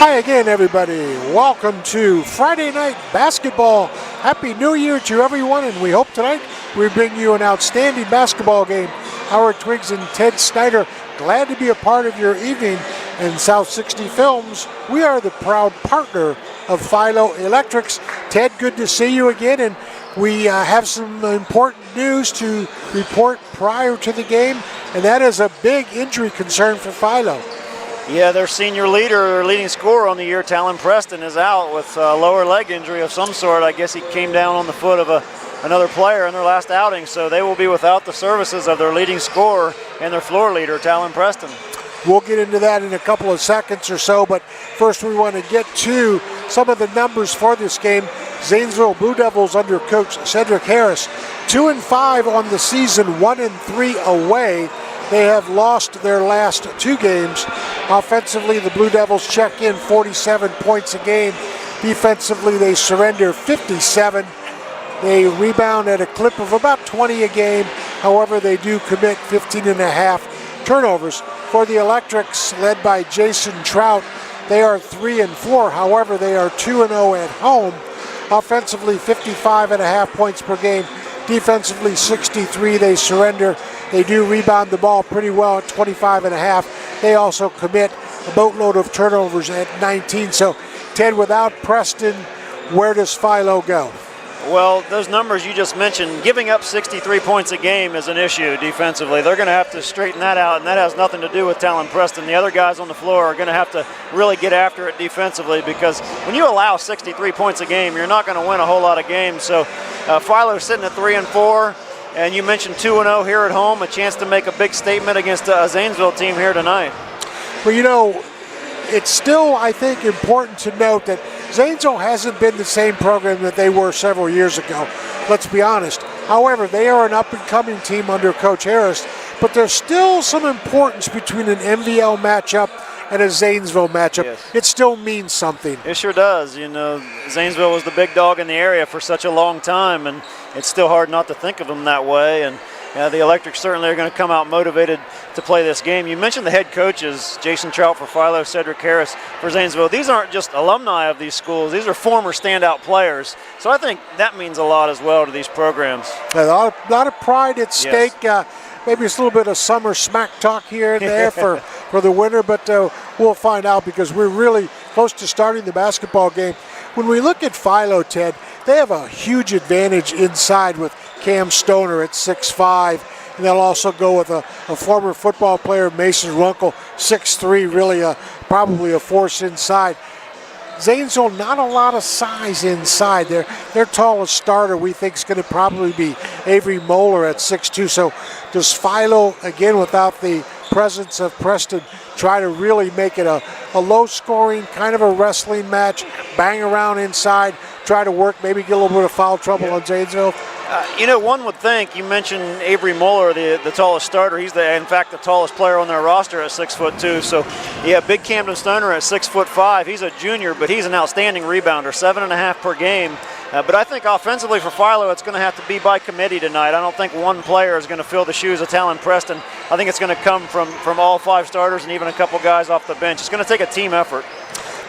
Hi again, everybody. Welcome to Friday Night Basketball. Happy New Year to everyone, and we hope tonight we bring you an outstanding basketball game. Howard Twiggs and Ted Snyder, glad to be a part of your evening. And South 60 Films, we are the proud partner of Philo Electrics. Ted, good to see you again, and we have some important news to report prior to the game, and that is a big injury concern for Philo. Yeah, their senior leader, leading scorer on the year, Talon Preston, is out with a lower leg injury of some sort. I guess he came down on the foot of another player in their last outing, so they will be without the services of their leading scorer and their floor leader, Talon Preston. We'll get into that in a couple of seconds or so, but first we want to get to some of the numbers for this game. Zanesville Blue Devils under Coach Cedric Harris, 2-5 on the season, 1-3 away. They have lost their last two games. Offensively, the Blue Devils check in 47 points a game. Defensively, they surrender 57. They rebound at a clip of about 20 a game. However, they do commit 15.5 turnovers. For the Electrics, led by Jason Trout, they are 3-4. However, they are 2-0 at home. Offensively, 55.5 points per game. Defensively, 63. They surrender. They do rebound the ball pretty well at 25.5. They also commit a boatload of turnovers at 19. So, Ted, without Preston, where does Philo go? Well, those numbers you just mentioned, giving up 63 points a game is an issue defensively. They're going to have to straighten that out, and that has nothing to do with Talon Preston. The other guys on the floor are going to have to really get after it defensively, because when you allow 63 points a game, you're not going to win a whole lot of games. So Philo's sitting at 3-4, and you mentioned 2-0 here at home, a chance to make a big statement against a Zanesville team here tonight. Well, you know, it's still, I think, important to note that Zanesville hasn't been the same program that they were several years ago. Let's be honest. However, they are an up-and-coming team under Coach Harris, but there's still some importance between an MVL matchup and a Zanesville matchup. Yes. It still means something. It sure does. You know, Zanesville was the big dog in the area for such a long time, and it's still hard not to think of them that way. And the Electrics certainly are going to come out motivated to play this game. You mentioned the head coaches, Jason Trout for Philo, Cedric Harris for Zanesville. These aren't just alumni of these schools. These are former standout players. So I think that means a lot as well to these programs. A lot of pride at stake. Yes. Maybe it's a little bit of summer smack talk here and there for the winter, but we'll find out, because we're really close to starting the basketball game. When we look at Philo, Ted, they have a huge advantage inside with Cam Stoner at 6'5", and they'll also go with a former football player, Mason Runkle, 6'3", really probably a force inside. Zanesville, not a lot of size inside. Their tallest starter, we think, is going to probably be Avery Moeller at 6'2". So does Philo, again, without the presence of Preston, try to really make it a low-scoring, kind of a wrestling match, bang around inside, try to work, maybe get a little bit of foul trouble on Zanesville? One would think, you mentioned Avery Moeller, the tallest starter. He's, in fact, the tallest player on their roster at 6'2". So, big Camden Stoner at 6'5". He's a junior, but he's an outstanding rebounder, 7.5 per game. But I think offensively for Philo, it's going to have to be by committee tonight. I don't think one player is going to fill the shoes of Talon Preston. I think it's going to come from all five starters and even a couple guys off the bench. It's going to take a team effort.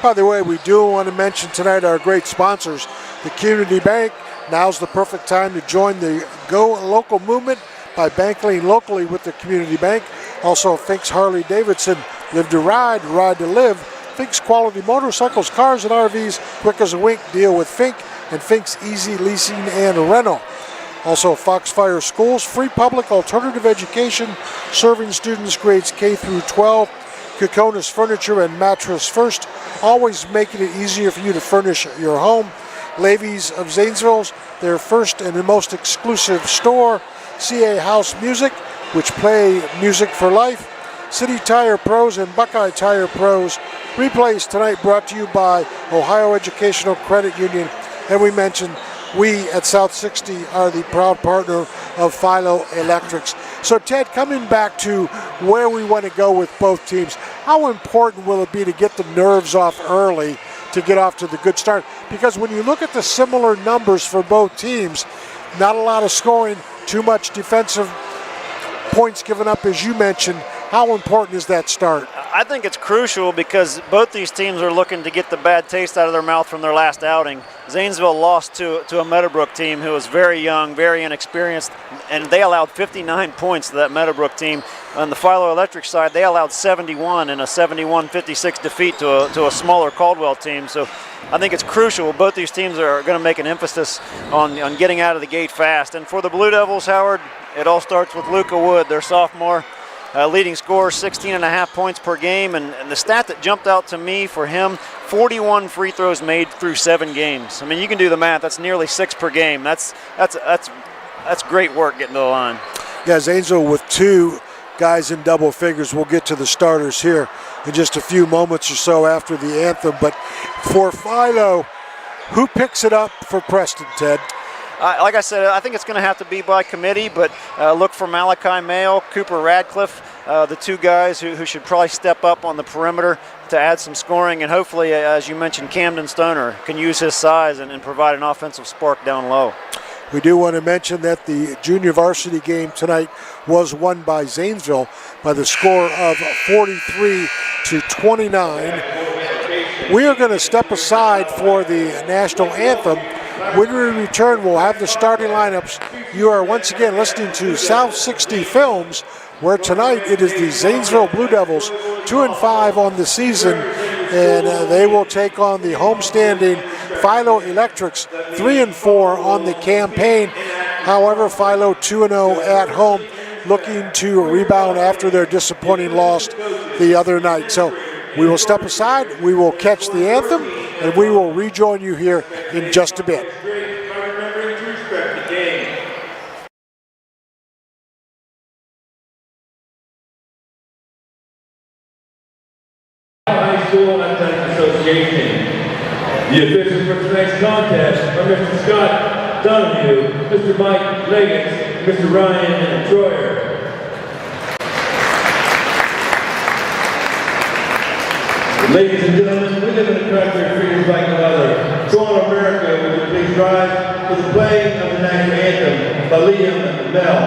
By the way, we do want to mention tonight our great sponsors, the Community Bank. Now's the perfect time to join the Go Local movement by banking locally with the Community Bank. Also, Fink's Harley Davidson, live to ride to live. Fink's Quality Motorcycles, Cars, and RVs, quick as a wink, deal with Fink. And Fink's Easy Leasing and Rental. Also, Foxfire Schools, free public alternative education, serving students grades K through 12. Kokona's Furniture and Mattress First, always making it easier for you to furnish your home. Levy's of Zanesville's, their first and the most exclusive store. CA House Music, which play music for life. City Tire Pros and Buckeye Tire Pros. Replays tonight brought to you by Ohio Educational Credit Union. And we mentioned we at South 60 are the proud partner of Philo Electrics. So, Ted, coming back to where we want to go with both teams, how important will it be to get the nerves off early to get off to the good start? Because when you look at the similar numbers for both teams, not a lot of scoring, too much defensive points given up, as you mentioned. How important is that start? I think it's crucial because both these teams are looking to get the bad taste out of their mouth from their last outing. Zanesville lost to a Meadowbrook team who was very young, very inexperienced, and they allowed 59 points to that Meadowbrook team. On the Philo Electric side, they allowed 71 in a 71-56 defeat to a smaller Caldwell team. So I think it's crucial. Both these teams are going to make an emphasis on getting out of the gate fast. And for the Blue Devils, Howard, it all starts with Luca Wood, their sophomore. Leading scorer, 16.5 points per game, and the stat that jumped out to me for him, 41 free throws made through 7 games. I mean, you can do the math. That's nearly 6 per game. That's great work getting to the line. Yeah, Zanesville with 2 guys in double figures. We'll get to the starters here in just a few moments or so after the anthem. But for Philo, who picks it up for Preston, Ted? Like I said, I think it's going to have to be by committee, but look for Malachi Mayo, Cooper Radcliffe, the 2 guys who should probably step up on the perimeter to add some scoring, and hopefully, as you mentioned, Camden Stoner can use his size and provide an offensive spark down low. We do want to mention that the junior varsity game tonight was won by Zanesville by the score of 43-29. We are going to step aside for the national anthem. When we return, we'll have the starting lineups. You are once again listening to South 60 Films, where tonight it is the Zanesville Blue Devils, 2-5 on the season, and they will take on the homestanding Philo Electrics, 3-4 on the campaign. However, Philo 2-0 at home, looking to rebound after their disappointing loss the other night. So we will step aside, we will catch the anthem, and we will rejoin you here in just a bit. High School Athletic Association. The officials for tonight's contest are Mr. Scott Donahue, Mr. Mike Leggins, Mr. Ryan Troyer. Ladies and gentlemen, we live in a country of freedoms like no other. So on America, would you please rise to the playing of the national anthem by Liam Bell.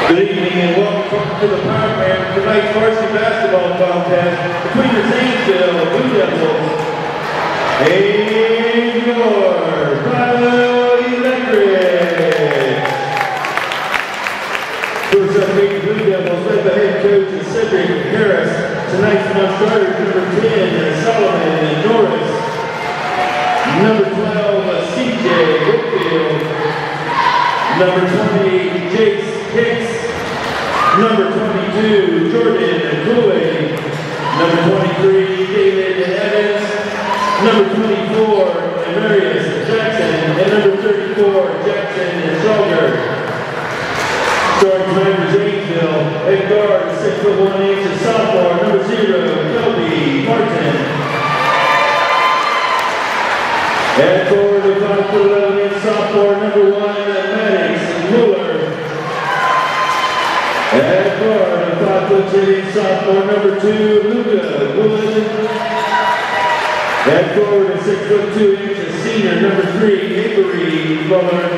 Good evening and welcome to the program of tonight's varsity basketball contest between the Zanesville Blue Devils and your Philo Electric. First up, the Blue Devils led by head coach Cedric Harris. Tonight's non-starters number 10, Solomon Norris. Number 12, CJ Whitfield. Number 20, Jace Hicks. Number 22, Jordan Cooley. Number 23, David Evans. Number 24, Marius Jackson. And number 34, Jackson Schroeder. Starting tonight for Zanesville, at guard, 6'1" sophomore, number 0, Toby Martin. And forward to 5'11" sophomore number 1, Maddox Mueller. And forward to 5'3" sophomore number 2, Luca Woolen. And forward to 6'2" senior number 3, Avery Muller.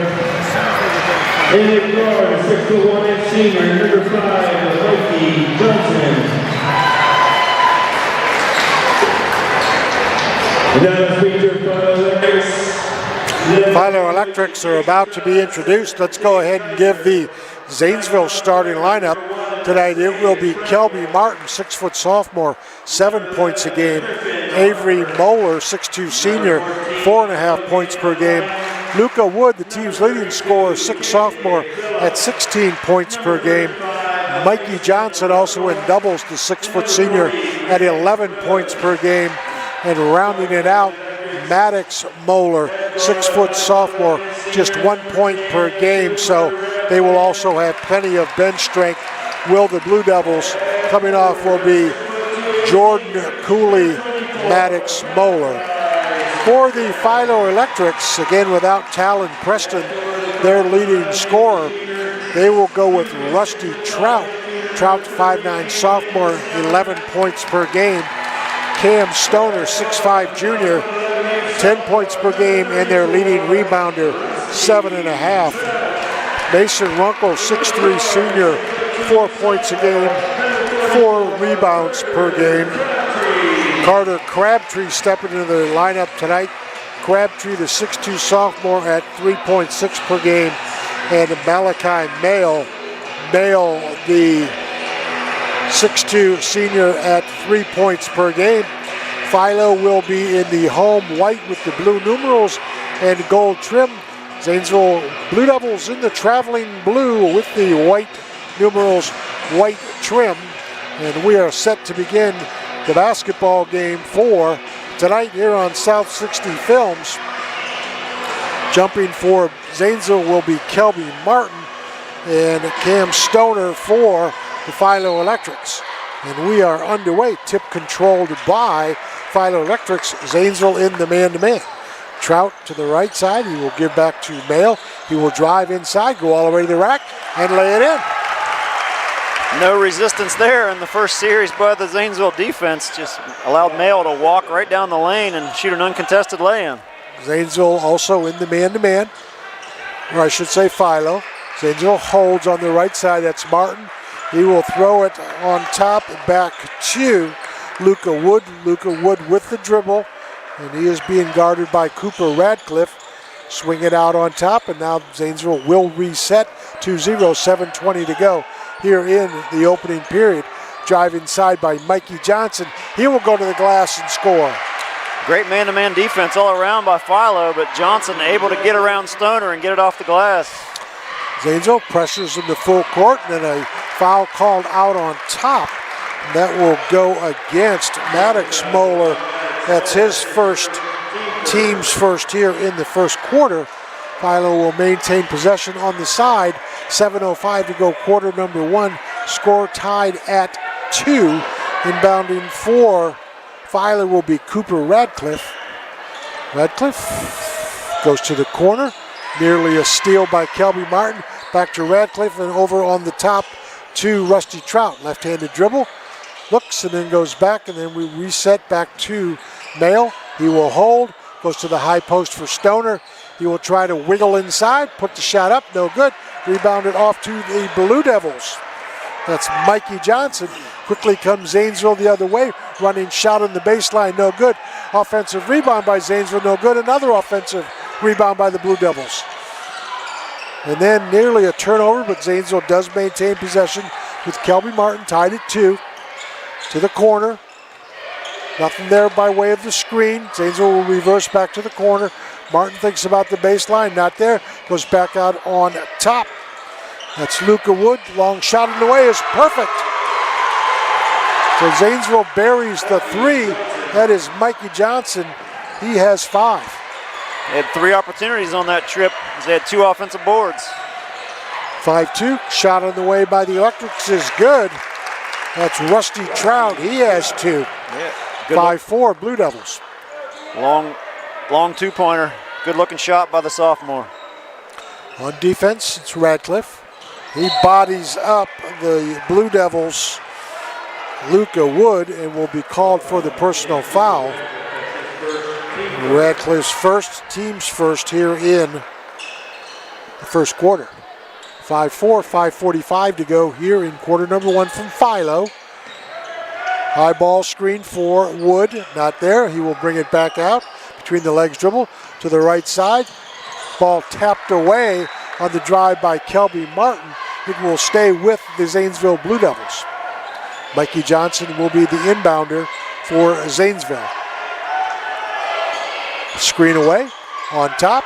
And guard, 6'1" senior number 5, Mikey Johnson. And now let's feature Philo Electrics. Philo Electrics are about to be introduced. Let's go ahead and give the Zanesville starting lineup. Tonight it will be Kelby Martin, 6' sophomore, 7 points a game. Avery Moeller, 6'2" senior, 4.5 points per game. Luca Wood, the team's leading scorer, 6 sophomore at 16 points per game. Mikey Johnson also in doubles, the 6' senior at 11 points per game. And rounding it out, Maddox Moeller, 6' sophomore, just 1 point per game. So they will also have plenty of bench strength. Will the Blue Devils coming off will be Jordan Cooley, Maddox Moeller. For the Philo Electrics, again without Talon Preston, their leading scorer, they will go with Rusty Trout. Trout, 5'9" sophomore, 11 points per game. Cam Stoner, 6'5" junior, 10 points per game, and their leading rebounder, 7.5. Mason Runkle, 6'3" senior, 4 points a game, 4 rebounds per game. Carter Crabtree stepping into the lineup tonight. Crabtree, the 6'2" sophomore at 3.6 per game, and Malachi Mail, the 6'2" senior at 3 points per game. Philo will be in the home white with the blue numerals and gold trim. Zanesville Blue Devils in the traveling blue with the white numerals, white trim. And we are set to begin the basketball game for tonight here on South 60 Films. Jumping for Zanesville will be Kelby Martin and Cam Stoner for the Philo Electrics. And we are underway, tip controlled by Philo Electrics. Zanesville in the man-to-man. Trout to the right side, he will give back to Mail. He will drive inside, go all the way to the rack, and lay it in. No resistance there in the first series by the Zanesville defense. Just allowed Mail to walk right down the lane and shoot an uncontested lay-in. Zanesville also in the man-to-man, or I should say Philo. Zanesville holds on the right side, that's Martin. He will throw it on top back to Luca Wood. Luca Wood with the dribble, and he is being guarded by Cooper Radcliffe. Swing it out on top, and now Zanesville will reset 2-0, 7:20 to go here in the opening period. Drive inside by Mikey Johnson. He will go to the glass and score. Great man-to-man defense all around by Philo, but Johnson able to get around Stoner and get it off the glass. Zanesville pressures in the full court, and then a foul called out on top. That will go against Maddox Moeller. That's his first, team's first here in the first quarter. Philo will maintain possession on the side. 7:05 to go, quarter number 1. Score tied at 2. Inbounding for Philo will be Cooper Radcliffe. Radcliffe goes to the corner. Nearly a steal by Kelby Martin. Back to Radcliffe and over on the top to Rusty Trout. Left-handed dribble. Looks and then goes back, and then we reset back to Mail. He will hold. Goes to the high post for Stoner. He will try to wiggle inside. Put the shot up. No good. Rebounded off to the Blue Devils. That's Mikey Johnson. Quickly comes Zanesville the other way. Running shot on the baseline. No good. Offensive rebound by Zanesville. No good. Another offensive rebound by the Blue Devils. And then nearly a turnover, but Zanesville does maintain possession with Kelby Martin tied at 2. To the corner. Nothing there by way of the screen. Zanesville will reverse back to the corner. Martin thinks about the baseline. Not there. Goes back out on top. That's Luca Wood. Long shot in the way is perfect. So Zanesville buries the 3. That is Mikey Johnson. He has 5. They had 3 opportunities on that trip. They had 2 offensive boards. 5-2. Shot on the way by the Electrics is good. That's Rusty Trout. He has 2. Yeah. 5-4 Blue Devils. Long Long two-pointer. Good-looking shot by the sophomore. On defense, it's Radcliffe. He bodies up the Blue Devils' Luca Wood and will be called for the personal foul. Radcliffe's first, team's first here in the first quarter. 5-4, 5:45 to go here in quarter number 1 from Philo. High ball screen for Wood, not there. He will bring it back out between the legs dribble to the right side. Ball tapped away on the drive by Kelby Martin. It will stay with the Zanesville Blue Devils. Mikey Johnson will be the inbounder for Zanesville. Screen away, on top,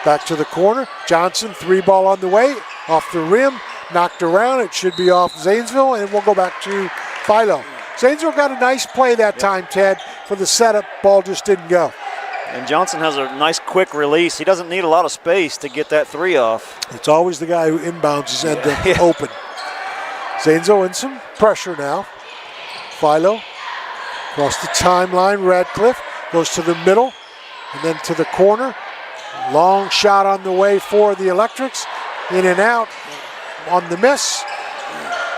back to the corner. Johnson, 3-ball on the way, off the rim, knocked around. It should be off Zanesville, and we'll go back to Philo. Zanesville got a nice play that time, Ted, for the setup. Ball just didn't go. And Johnson has a nice quick release. He doesn't need a lot of space to get that 3 off. It's always the guy who inbounds his end open. Zanesville in some pressure now. Philo across the timeline. Radcliffe goes to the middle and then to the corner. Long shot on the way for the Electrics. In and out on the miss.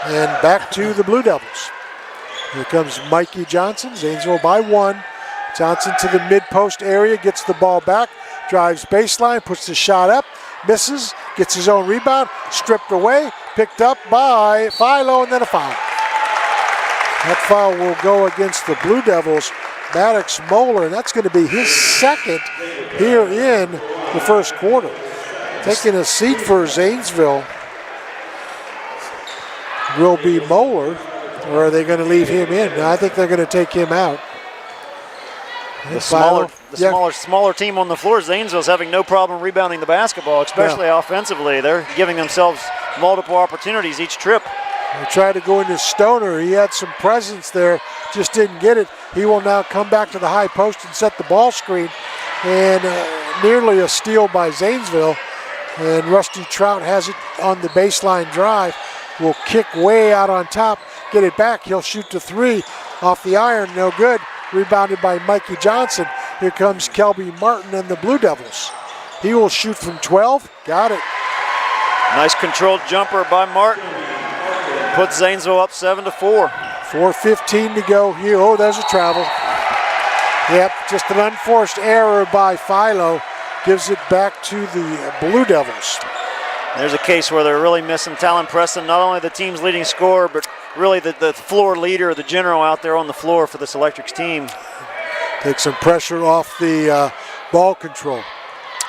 And back to the Blue Devils. Here comes Mikey Johnson. Zanesville by 1. Johnson to the mid-post area, gets the ball back, drives baseline, puts the shot up, misses, gets his own rebound, stripped away, picked up by Philo, and then a foul. That foul will go against the Blue Devils, Maddox Moeller, and that's going to be his second here in the first quarter. Taking a seat for Zanesville will be Moeller, or are they going to leave him in? No, I think they're going to take him out. The smaller team on the floor, Zanesville's having no problem rebounding the basketball, especially offensively. They're giving themselves multiple opportunities each trip. They tried to go into Stoner. He had some presence there, just didn't get it. He will now come back to the high post and set the ball screen. And nearly a steal by Zanesville. And Rusty Trout has it on the baseline drive. Will kick way out on top, get it back. He'll shoot the 3 off the iron, no good. Rebounded by Mikey Johnson. Here comes Kelby Martin and the Blue Devils. He will shoot from 12. Got it. Nice controlled jumper by Martin. Puts Zanesville up 7-4. 4:15 to go here. Oh, there's a travel. Yep, just an unforced error by Philo. Gives it back to the Blue Devils. There's a case where they're really missing Talon Preston, not only the team's leading scorer, but really the floor leader, the general out there on the floor for this Electrics team. Take some pressure off the ball control.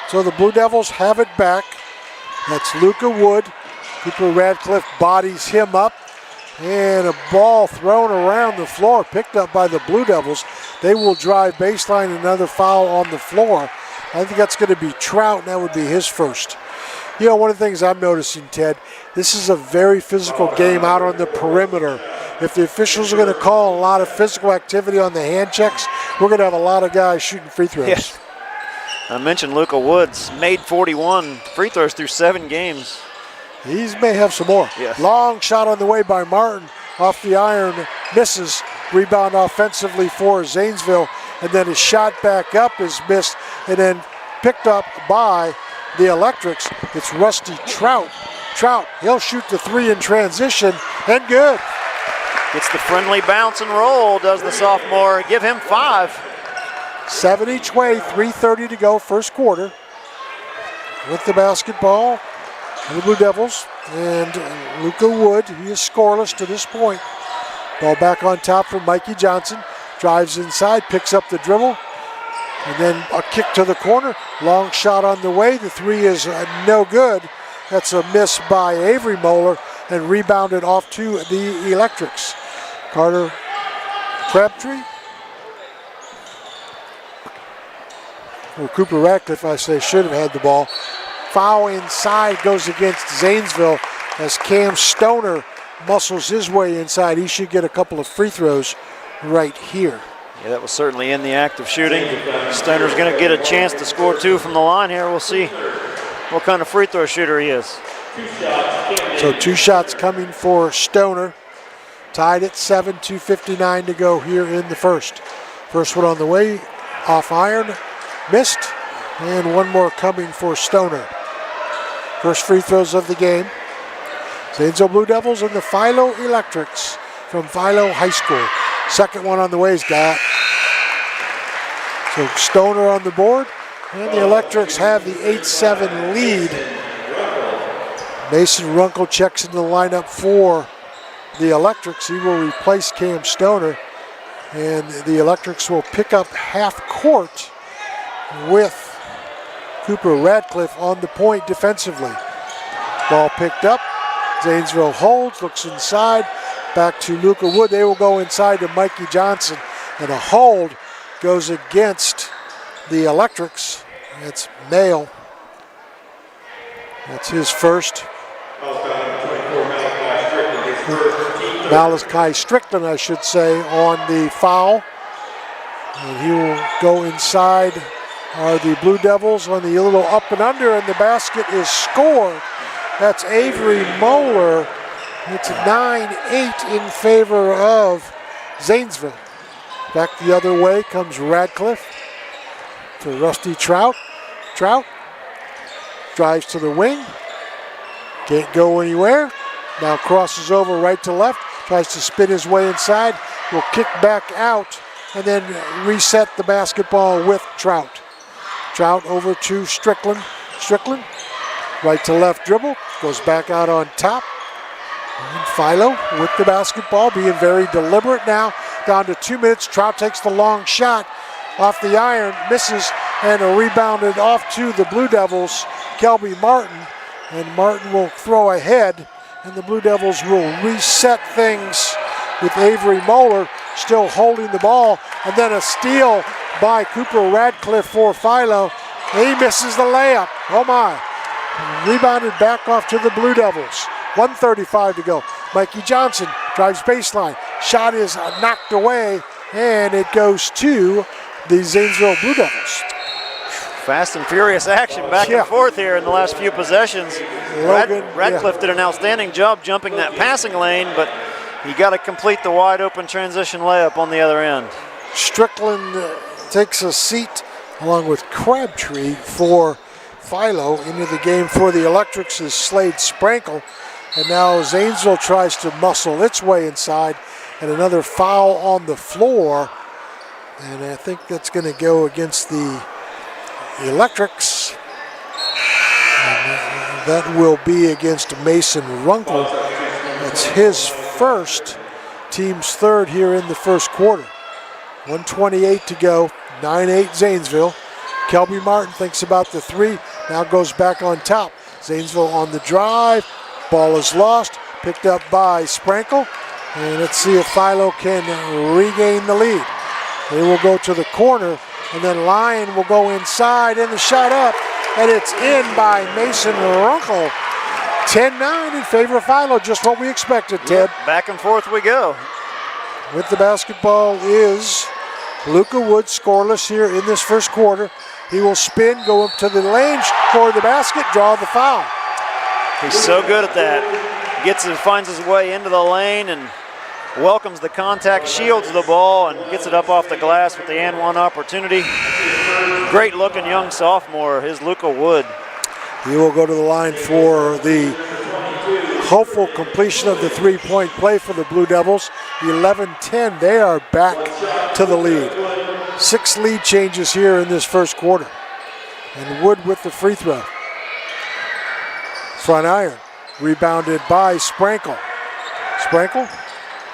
So the Blue Devils have it back. That's Luca Wood. Cooper Radcliffe bodies him up. And a ball thrown around the floor, picked up by the Blue Devils. They will drive baseline, another foul on the floor. I think that's going to be Trout, and that would be his first. You know, one of the things I'm noticing, Ted, this is a very physical game out on the perimeter. If the officials are going to call a lot of physical activity on the hand checks, we're going to have a lot of guys shooting free throws. Yes. I mentioned Luca Woods made 41 free throws through 7 games. He may have some more. Yes. Long shot on the way by Martin. Off the iron, misses. Rebound offensively for Zanesville. And then his shot back up is missed and then picked up by the Electrics. It's Rusty Trout. Trout, he'll shoot the 3 in transition, and good. Gets the friendly bounce and roll, does the sophomore. Give him 5. 7 each way, 3:30 to go, first quarter. With the basketball, the Blue Devils, and Luca Wood, he is scoreless to this point. Ball back on top for Mikey Johnson. Drives inside, picks up the dribble. And then a kick to the corner. Long shot on the way. The 3 is no good. That's a miss by Avery Moeller and rebounded off to the Electrics. Carter Crabtree. Or Cooper Radcliffe, I say, should have had the ball. Foul inside goes against Zanesville as Cam Stoner muscles his way inside. He should get a couple of free throws right here. Yeah, that was certainly in the act of shooting. Stoner's going to get a chance to score 2 from the line here. We'll see what kind of free throw shooter he is. So 2 shots coming for Stoner. Tied at 7, 2:59 to go here in the first. First one on the way, off iron, missed, and one more coming for Stoner. First free throws of the game. Zanesville Blue Devils and the Philo Electrics from Philo High School. Second one on the way is got. So Stoner on the board, and the Electrics have the 8-7 lead. Mason Runkle checks into the lineup for the Electrics. He will replace Cam Stoner, and the Electrics will pick up half court with Cooper Radcliffe on the point defensively. Ball picked up. Zanesville holds, looks inside, back to Luca Wood. They will go inside to Mikey Johnson, and a hold goes against the Electrics. It's Mail. That's his first. Malachi Strickland, I should say, on the foul. And he will go inside the Blue Devils on the little up and under, and the basket is scored. That's Avery Moeller. It's 9-8 in favor of Zanesville. Back the other way comes Radcliffe to Rusty Trout. Trout drives to the wing. Can't go anywhere. Now crosses over right to left. Tries to spin his way inside. Will kick back out and then reset the basketball with Trout. Trout over to Strickland. Strickland, right to left dribble. Goes back out on top. And Philo with the basketball, being very deliberate now. Down to 2 minutes. Trout takes the long shot off the iron, misses, and rebounded off to the Blue Devils, Kelby Martin. And Martin will throw ahead, and the Blue Devils will reset things with Avery Moeller still holding the ball. And then a steal by Cooper Radcliffe for Philo. He misses the layup. Oh my. Rebounded back off to the Blue Devils. 1:35 to go. Mikey Johnson drives baseline. Shot is knocked away, and it goes to the Zanesville Blue Devils. Fast and furious action back and forth here in the last few possessions. Radcliffe did an outstanding job jumping that passing lane, but he got to complete the wide open transition layup on the other end. Strickland Takes a seat along with Crabtree for Philo. Into the game for the Electrics is Slade Sprankle. And now Zanesville tries to muscle its way inside, and another foul on the floor. And I think that's going to go against the Electrics. And that will be against Mason Runkle. It's his first, team's third here in the first quarter. 1:28 to go, 9-8 Zanesville. Kelby Martin thinks about the three, now goes back on top. Zanesville on the drive. Ball is lost, picked up by Sprankle. And let's see if Philo can regain the lead. They will go to the corner, and then Lyon will go inside, and the shot up, and it's in by Mason Runkle. 10-9 in favor of Philo, just what we expected, Ted. Back and forth we go. With the basketball is Luca Wood, scoreless here in this first quarter. He will spin, go up to the lane, score the basket, draw the foul. He's so good at that. Finds his way into the lane and welcomes the contact, shields the ball, and gets it up off the glass with the and one opportunity. Great looking young sophomore is Luca Wood. He will go to the line for the hopeful completion of the three-point play for the Blue Devils. 11-10, they are back to the lead. 6 lead changes here in this first quarter. And Wood with the free throw. Front iron, rebounded by Sprankle. Sprankle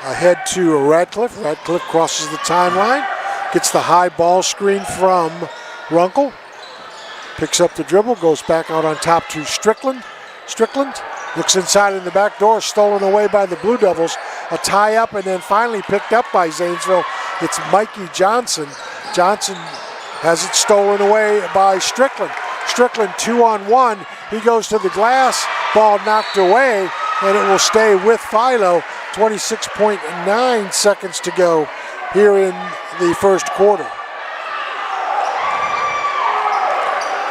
ahead to Radcliffe. Radcliffe crosses the timeline, gets the high ball screen from Runkle. Picks up the dribble, goes back out on top to Strickland. Strickland looks inside in the back door, stolen away by the Blue Devils. A tie up, and then finally picked up by Zanesville. It's Mikey Johnson. Johnson has it stolen away by Strickland. Strickland 2-on-1. He goes to the glass, ball knocked away, and it will stay with Philo. 26.9 seconds to go here in the first quarter.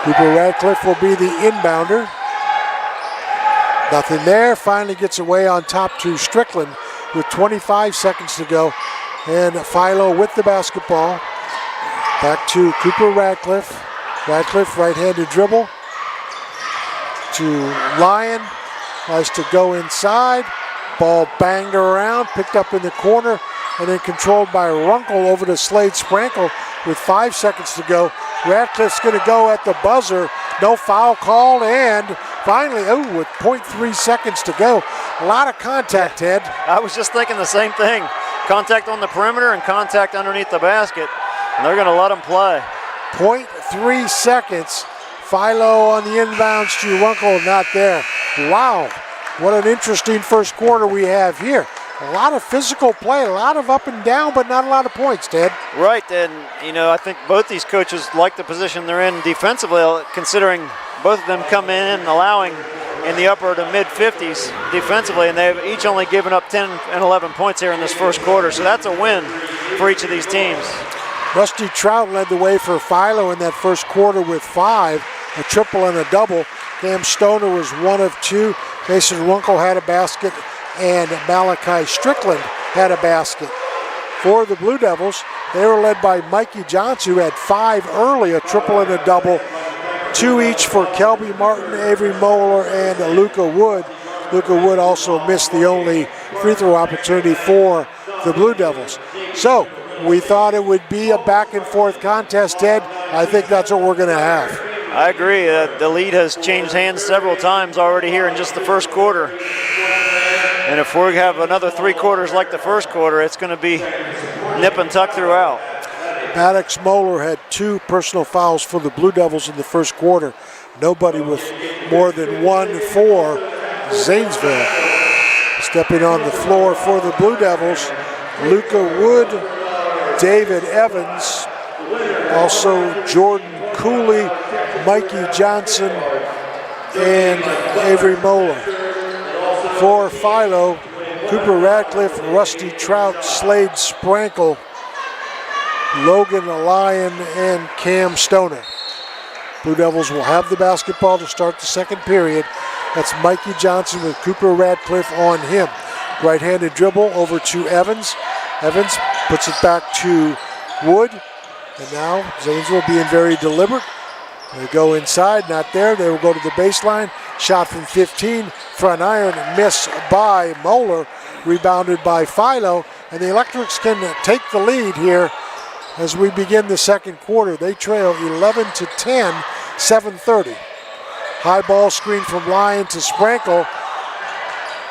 Cooper Radcliffe will be the inbounder. Nothing there. Finally gets away on top to Strickland with 25 seconds to go. And Philo with the basketball. Back to Cooper Radcliffe. Radcliffe, right-handed dribble to Lyon. Tries to go inside. Ball banged around, picked up in the corner, and then controlled by Runkle over to Slade Sprankle with 5 seconds to go. Radcliffe's going to go at the buzzer. No foul called, and finally, with 0.3 seconds to go. A lot of contact, Ted. I was just thinking the same thing. Contact on the perimeter and contact underneath the basket, and they're going to let them play. 0.3 seconds. Philo on the inbounds to Runkle, not there. Wow, what an interesting first quarter we have here. A lot of physical play, a lot of up and down, but not a lot of points, Ted. Right, and I think both these coaches like the position they're in defensively, considering both of them come in and allowing in the upper to mid-50s defensively, and they've each only given up 10 and 11 points here in this first quarter, so that's a win for each of these teams. Rusty Trout led the way for Philo in that first quarter with 5, a triple and a double. Cam Stoner was 1 of 2. Mason Runkle had a basket, and Malachi Strickland had a basket. For the Blue Devils, they were led by Mikey Johnson, who had 5 early, a triple and a double. 2 each for Kelby Martin, Avery Moeller, and Luca Wood. Luca Wood also missed the only free throw opportunity for the Blue Devils. So we thought it would be a back and forth contest, Ted. I think that's what we're going to have. I agree. The lead has changed hands several times already here in just the first quarter. And if we have another 3 quarters like the first quarter, it's going to be nip and tuck throughout. Maddox Moeller had 2 personal fouls for the Blue Devils in the first quarter. Nobody with more than 1 for Zanesville. Stepping on the floor for the Blue Devils, Luca Wood, David Evans, also Jordan Cooley, Mikey Johnson, and Avery Moeller. For Philo, Cooper Radcliffe, Rusty Trout, Slade Sprankle, Logan Lyon, and Cam Stoner. Blue Devils will have the basketball to start the second period. That's Mikey Johnson with Cooper Radcliffe on him. Right-handed dribble over to Evans. Evans puts it back to Wood. And now Zanesville being very deliberate. They go inside, not there. They will go to the baseline. Shot from 15, front iron, miss by Moeller. Rebounded by Philo. And the Electrics can take the lead here as we begin the second quarter. They trail 11-10, 7:30. High ball screen from Lyon to Sprankle.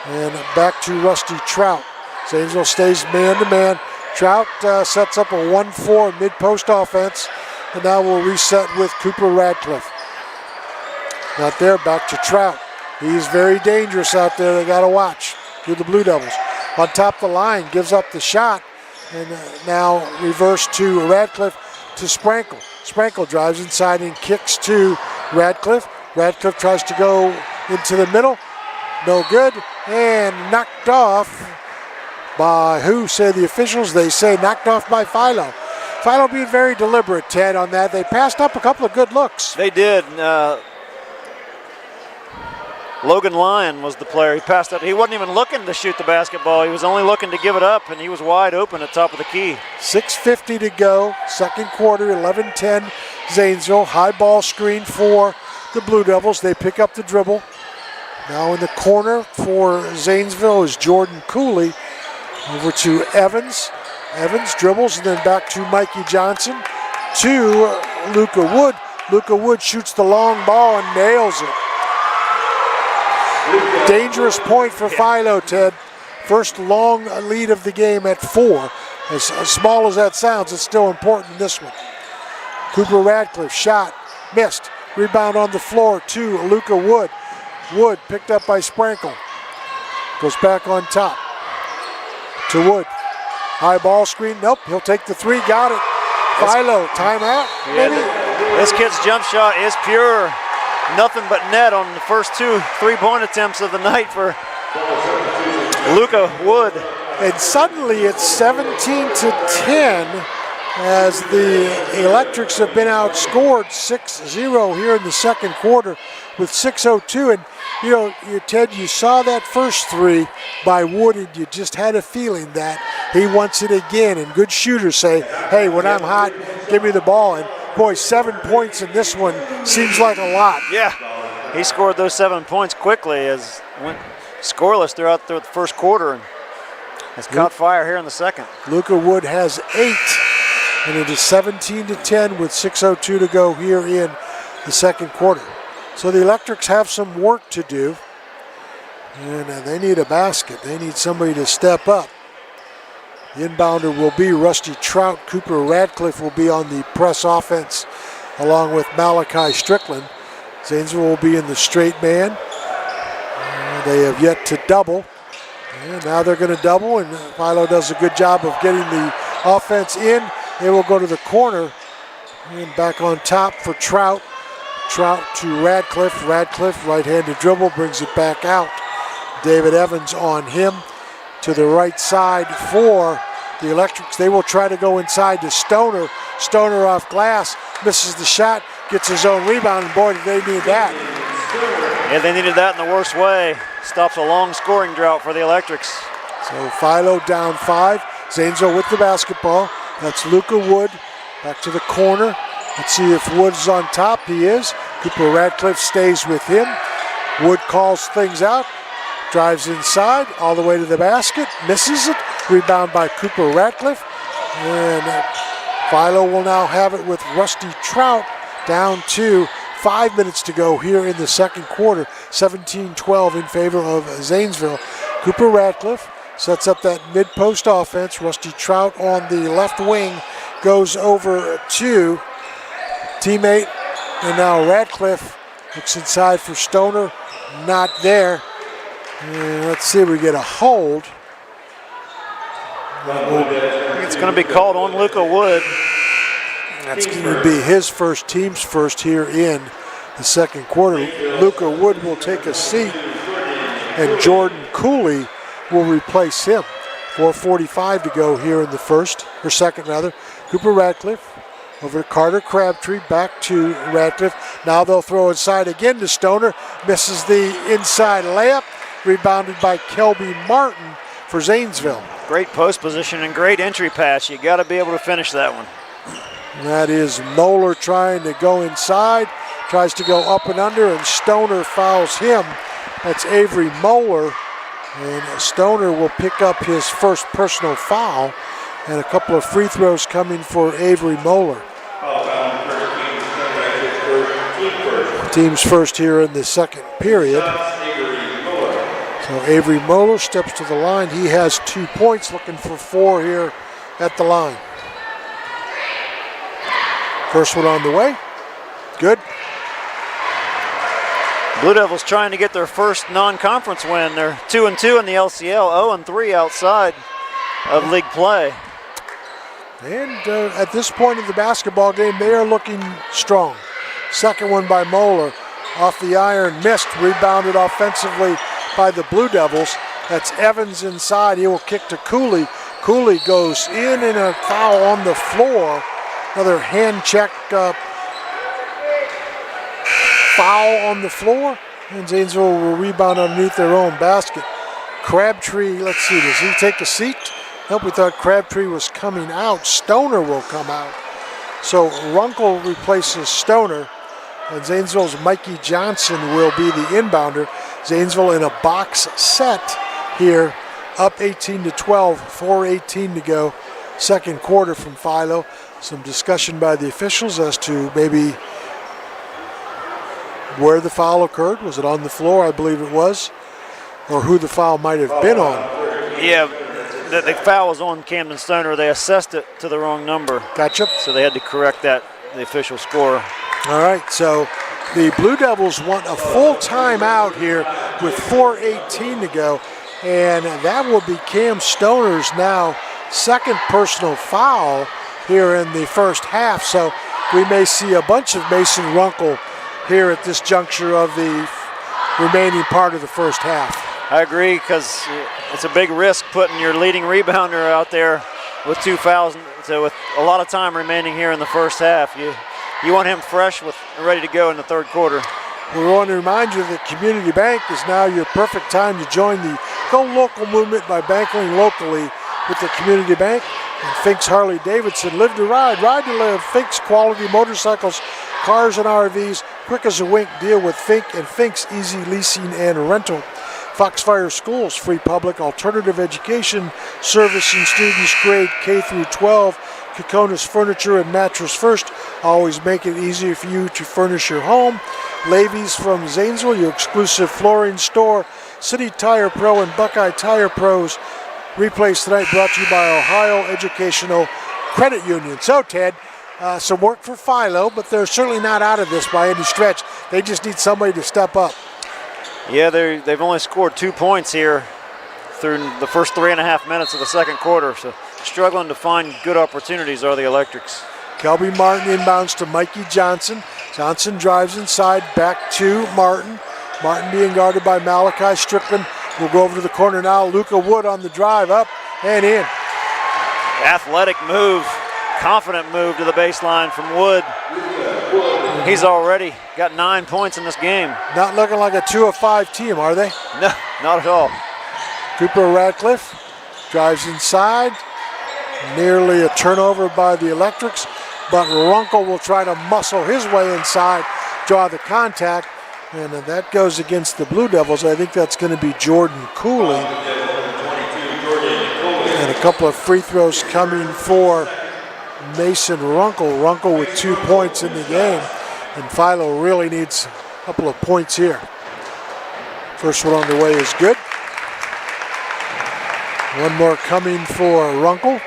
And back to Rusty Trout. Zanesville stays man-to-man. Trout sets up a 1-4 mid-post offense. And now we'll reset with Cooper Radcliffe. Not there, back to Trout. He's very dangerous out there. They got to watch. To the Blue Devils. On top of the line, gives up the shot. And now reverse to Radcliffe to Sprankle. Sprankle drives inside and kicks to Radcliffe. Radcliffe tries to go into the middle. No good. And knocked off by who, say the officials? They say knocked off by Philo. Philo being very deliberate, Ted, on that. They passed up a couple of good looks. They did. Logan Lyon was the player. He passed up. He wasn't even looking to shoot the basketball. He was only looking to give it up, and he was wide open at top of the key. 6:50 to go. Second quarter, 11-10. Zanesville. High ball screen for the Blue Devils. They pick up the dribble. Now in the corner for Zanesville is Jordan Cooley. Over to Evans. Evans dribbles and then back to Mikey Johnson to Luca Wood. Luca Wood shoots the long ball and nails it. Dangerous point for Philo, Ted. First long lead of the game at 4. As small as that sounds, it's still important in this one. Cooper Radcliffe, shot, missed. Rebound on the floor to Luca Wood. Wood picked up by Sprankle. Goes back on top to Wood. High ball screen, nope, he'll take the 3, got it. Philo, timeout, maybe? This kid's jump shot is pure. Nothing but net on the first 2 3-point attempts of the night for Luca Wood. And suddenly it's 17-10 as the Electrics have been outscored 6-0 here in the second quarter with 6:02. And Ted, you saw that first 3 by Wood, and you just had a feeling that he wants it again. And good shooters say, hey, when I'm hot, give me the ball. And Boy, 7 points in this one seems like a lot. Yeah, he scored those 7 points quickly as went scoreless throughout the first quarter and has caught fire here in the second. Luca Wood has 8, and it is 17-10 with 6:02 to go here in the second quarter. So the Electrics have some work to do, and they need a basket. They need somebody to step up. The inbounder will be Rusty Trout. Cooper Radcliffe will be on the press offense along with Malachi Strickland. Zanesville will be in the straight man. They have yet to double. And now they're going to double, and Philo does a good job of getting the offense in. They will go to the corner and back on top for Trout. Trout to Radcliffe. Radcliffe, right-handed dribble, brings it back out. David Evans on him to the right side for the Electrics. They will try to go inside to Stoner. Stoner off glass, misses the shot, gets his own rebound, and boy, did they need that. Yeah, they needed that in the worst way. Stops a long scoring drought for the Electrics. So Philo down 5. Zanesville with the basketball. That's Luca Wood back to the corner. Let's see if Wood's on top. He is. Cooper Radcliffe stays with him. Wood calls things out. Drives inside all the way to the basket. Misses it. Rebound by Cooper Radcliffe. And Philo will now have it with Rusty Trout down to 5 minutes to go here in the second quarter. 17-12 in favor of Zanesville. Cooper Radcliffe sets up that mid-post offense. Rusty Trout on the left wing goes over to teammate. And now Radcliffe looks inside for Stoner. Not there. And let's see if we get a hold. I think it's going to be called on Luca Wood. That's going to be his first, team's first here in the second quarter. Luca Wood will take a seat, and Jordan Cooley will replace him. 4:45 to go here in the second rather. Cooper Radcliffe over to Carter Crabtree, back to Radcliffe. Now they'll throw inside again to Stoner. Misses the inside layup. Rebounded by Kelby Martin for Zanesville. Great post position and great entry pass. You got to be able to finish that one. That is Moeller trying to go inside. Tries to go up and under, and Stoner fouls him. That's Avery Moeller. And Stoner will pick up his first personal foul. And a couple of free throws coming for Avery Moeller. Team's first here in the second period. So Avery Moeller steps to the line. He has 2 points, looking for 4 here at the line. First one on the way. Good. Blue Devils trying to get their first non-conference win. They're 2-2 in the LCL, 0-3 outside of league play. And at this point of the basketball game, they are looking strong. Second one by Moeller. Off the iron, missed. Rebounded offensively by the Blue Devils. That's Evans inside. He will kick to Cooley. Cooley goes in and a foul on the floor. Another hand check foul on the floor. And Zanesville will rebound underneath their own basket. Crabtree, let's see, does he take a seat? Nope, we thought Crabtree was coming out. Stoner will come out. So Runkle replaces Stoner. And Zanesville's Mikey Johnson will be the inbounder. Zanesville in a box set here, up 18-12, 4:18 to go. Second quarter from Philo. Some discussion by the officials as to maybe where the foul occurred. Was it on the floor? I believe it was. Or who the foul might have been on. Yeah, the foul was on Camden Stoner. They assessed it to the wrong number. Gotcha. So they had to correct that, the official score. All right, so the Blue Devils want a full timeout here with 4:18 to go, and that will be Cam Stoner's now second personal foul here in the first half. So we may see a bunch of Mason Runkle here at this juncture of the remaining part of the first half. I agree, because it's a big risk putting your leading rebounder out there with 2 fouls. So with a lot of time remaining here in the first half, you want him fresh and ready to go in the third quarter. We want to remind you that Community Bank is now your perfect time to join the Go Local movement by banking locally with the Community Bank. And Fink's Harley Davidson, live to ride to live. Fink's quality motorcycles, cars, and RVs. Quick as a wink, deal with Fink and Fink's easy leasing and rental. Foxfire Schools, free public alternative education, servicing students grade K through 12. Kokona's Furniture and Mattress First, always make it easier for you to furnish your home. Levy's from Zanesville, your exclusive flooring store. City Tire Pro and Buckeye Tire Pros. Replays tonight brought to you by Ohio Educational Credit Union. So, Ted, some work for Philo, but they're certainly not out of this by any stretch. They just need somebody to step up. Yeah, they've only scored 2 points here through the first 3.5 minutes of the second quarter, so struggling to find good opportunities are the Electrics. Kelby Martin inbounds to Mikey Johnson. Johnson drives inside, back to Martin. Martin being guarded by Malachi Strickland. We'll go over to the corner now. Luca Wood on the drive, up and in. Athletic move, confident move to the baseline from Wood. He's already got 9 points in this game. Not looking like a 2 of 5 team, are they? No, not at all. Cooper Radcliffe drives inside. Nearly a turnover by the Electrics, but Runkle will try to muscle his way inside, draw the contact, and that goes against the Blue Devils. I think that's going to be Jordan Cooley. And a couple of free throws coming for Mason Runkle. Runkle with 2 points in the game, and Philo really needs a couple of points here. First one on the way is good. One more coming for Runkle.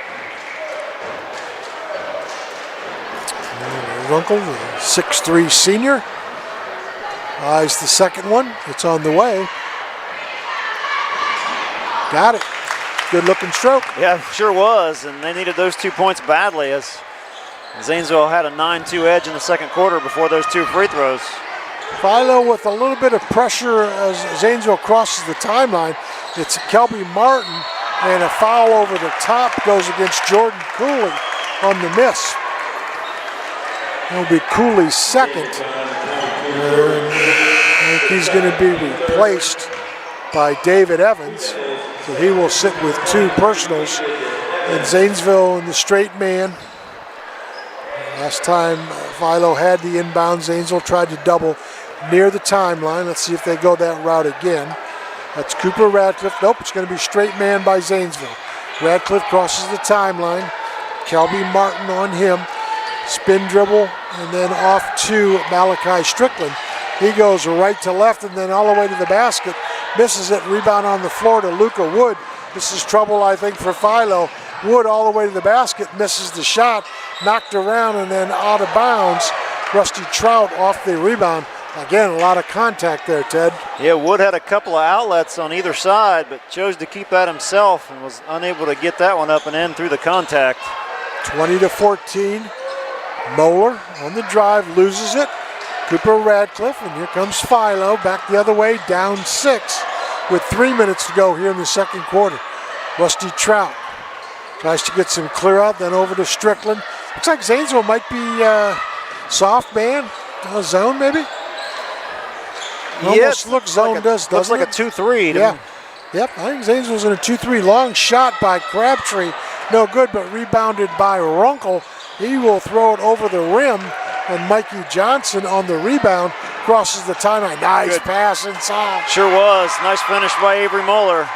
Runkle, the 6'3" senior. Eyes the second one. It's on the way. Got it. Good looking stroke. Yeah, sure was, and they needed those 2 points badly as Zanesville had a 9-2 edge in the second quarter before those 2 free throws. Philo with a little bit of pressure as Zanesville crosses the timeline. It's Kelby Martin, and a foul over the top goes against Jordan Cooley on the miss. It'll be Cooley's second. And I think he's going to be replaced by David Evans. So he will sit with 2 personals. And Zanesville in the straight man. Last time Philo had the inbound, Zanesville tried to double near the timeline. Let's see if they go that route again. That's Cooper Radcliffe. Nope, it's going to be straight man by Zanesville. Radcliffe crosses the timeline. Kelby Martin on him. Spin dribble, and then off to Malachi Strickland. He goes right to left and then all the way to the basket. Misses it, rebound on the floor to Luca Wood. This is trouble, I think, for Philo. Wood all the way to the basket, misses the shot, knocked around and then out of bounds. Rusty Trout off the rebound. Again, a lot of contact there, Ted. Yeah, Wood had a couple of outlets on either side, but chose to keep that himself and was unable to get that one up and in through the contact. 20-14. Moeller on the drive, loses it. Cooper Radcliffe, and here comes Philo back the other way, down 6 with 3 minutes to go here in the second quarter. Rusty Trout tries to get some clear out, then over to Strickland. Looks like Zanesville might be soft man, zone maybe? Almost looks zone like does, looks doesn't like it? a 2-3. Yeah. Yep, I think Zanesville's in a 2-3. Long shot by Crabtree. No good, but rebounded by Runkle. He will throw it over the rim, and Mikey Johnson on the rebound crosses the timeline. Nice good pass inside. Sure was. Nice finish by Avery Moeller.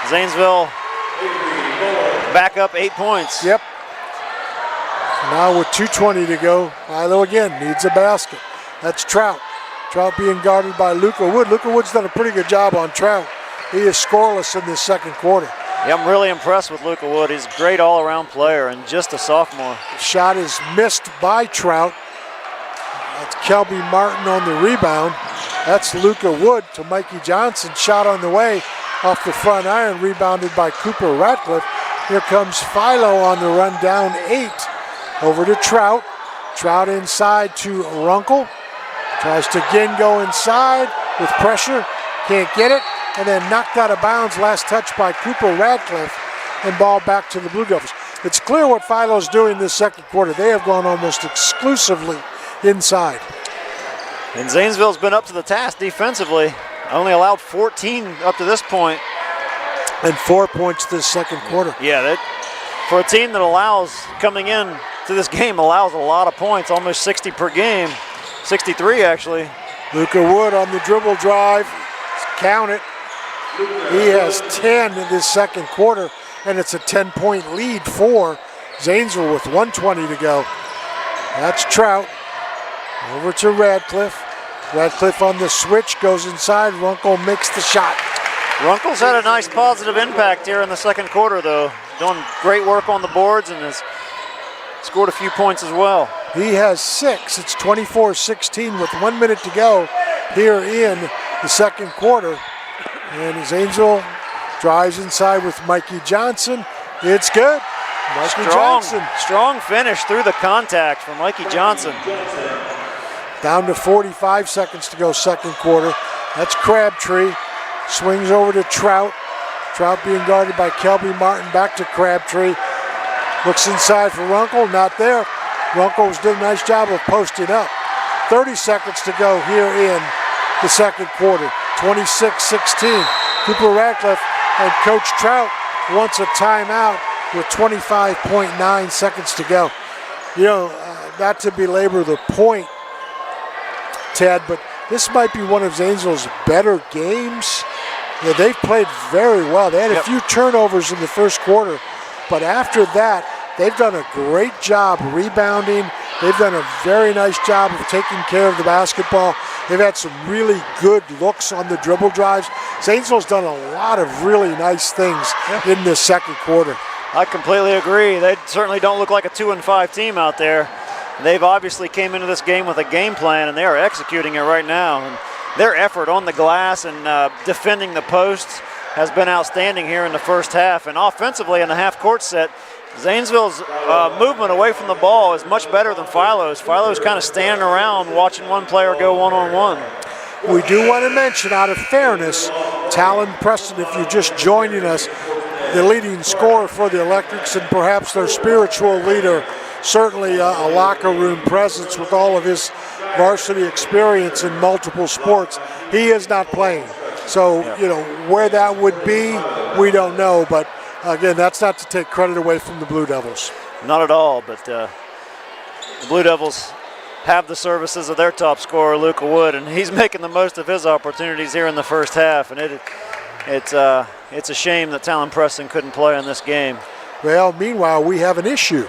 Zanesville back up 8 points. Yep. Now with 2:20 to go, Philo again needs a basket. That's Trout. Trout being guarded by Luca Wood. Luca Wood's done a pretty good job on Trout. He is scoreless in this second quarter. Yeah, I'm really impressed with Luca Wood. He's a great all-around player and just a sophomore. Shot is missed by Trout. That's Kelby Martin on the rebound. That's Luca Wood to Mikey Johnson. Shot on the way off the front iron, rebounded by Cooper Radcliffe. Here comes Philo on the run, down 8. Over to Trout. Trout inside to Runkle. Tries to again go inside with pressure. Can't get it. And then knocked out of bounds. Last touch by Cooper Radcliffe. And ball back to the Blue Devils. It's clear what Philo's doing this second quarter. They have gone almost exclusively inside. And Zanesville's been up to the task defensively. Only allowed 14 up to this point. And 4 points this second quarter. Yeah, for a team that allows, coming in to this game, allows a lot of points, almost 60 per game, 63 actually. Luca Wood on the dribble drive. Count it. He has 10 in this second quarter, and it's a 10-point lead for Zanesville with 1:20 to go. That's Trout. Over to Radcliffe. Radcliffe on the switch, goes inside. Runkle makes the shot. Runkle's had a nice positive impact here in the second quarter, though. Doing great work on the boards and has scored a few points as well. He has 6. It's 24-16 with 1 minute to go here in the second quarter. And Zanesville drives inside with Mikey Johnson. It's good. Mikey Johnson. Strong finish through the contact from Mikey Johnson. Down to 45 seconds to go second quarter. That's Crabtree. Swings over to Trout. Trout being guarded by Kelby Martin. Back to Crabtree. Looks inside for Runkle. Not there. Runkle's did a nice job of posting up. 30 seconds to go here in the second quarter. 26-16. Cooper Radcliffe and Coach Trout wants a timeout with 25.9 seconds to go. You know, not to belabor the point, Ted, but this might be one of Zanesville's better games. Yeah, they've played very well. They had a few turnovers in the first quarter, but after that, they've done a great job rebounding. They've done a very nice job of taking care of the basketball. They've had some really good looks on the dribble drives. Zanesville's done a lot of really nice things in this second quarter. I completely agree. They certainly don't look like a 2-5 team out there. They've obviously came into this game with a game plan, and they are executing it right now. And their effort on the glass and defending the posts has been outstanding here in the first half. And offensively in the half-court set, Zanesville's movement away from the ball is much better than Philo's. Philo's kind of standing around watching one player go one-on-one. We do want to mention, out of fairness, Talon Preston, if you're just joining us, the leading scorer for the Electrics and perhaps their spiritual leader, certainly a locker room presence with all of his varsity experience in multiple sports. He is not playing. So, you know, where that would be, we don't know. But, again, that's not to take credit away from the Blue Devils. Not at all, but the Blue Devils have the services of their top scorer, Luca Wood, and he's making the most of his opportunities here in the first half. And it's a shame that Talon Preston couldn't play in this game. Well, meanwhile, we have an issue.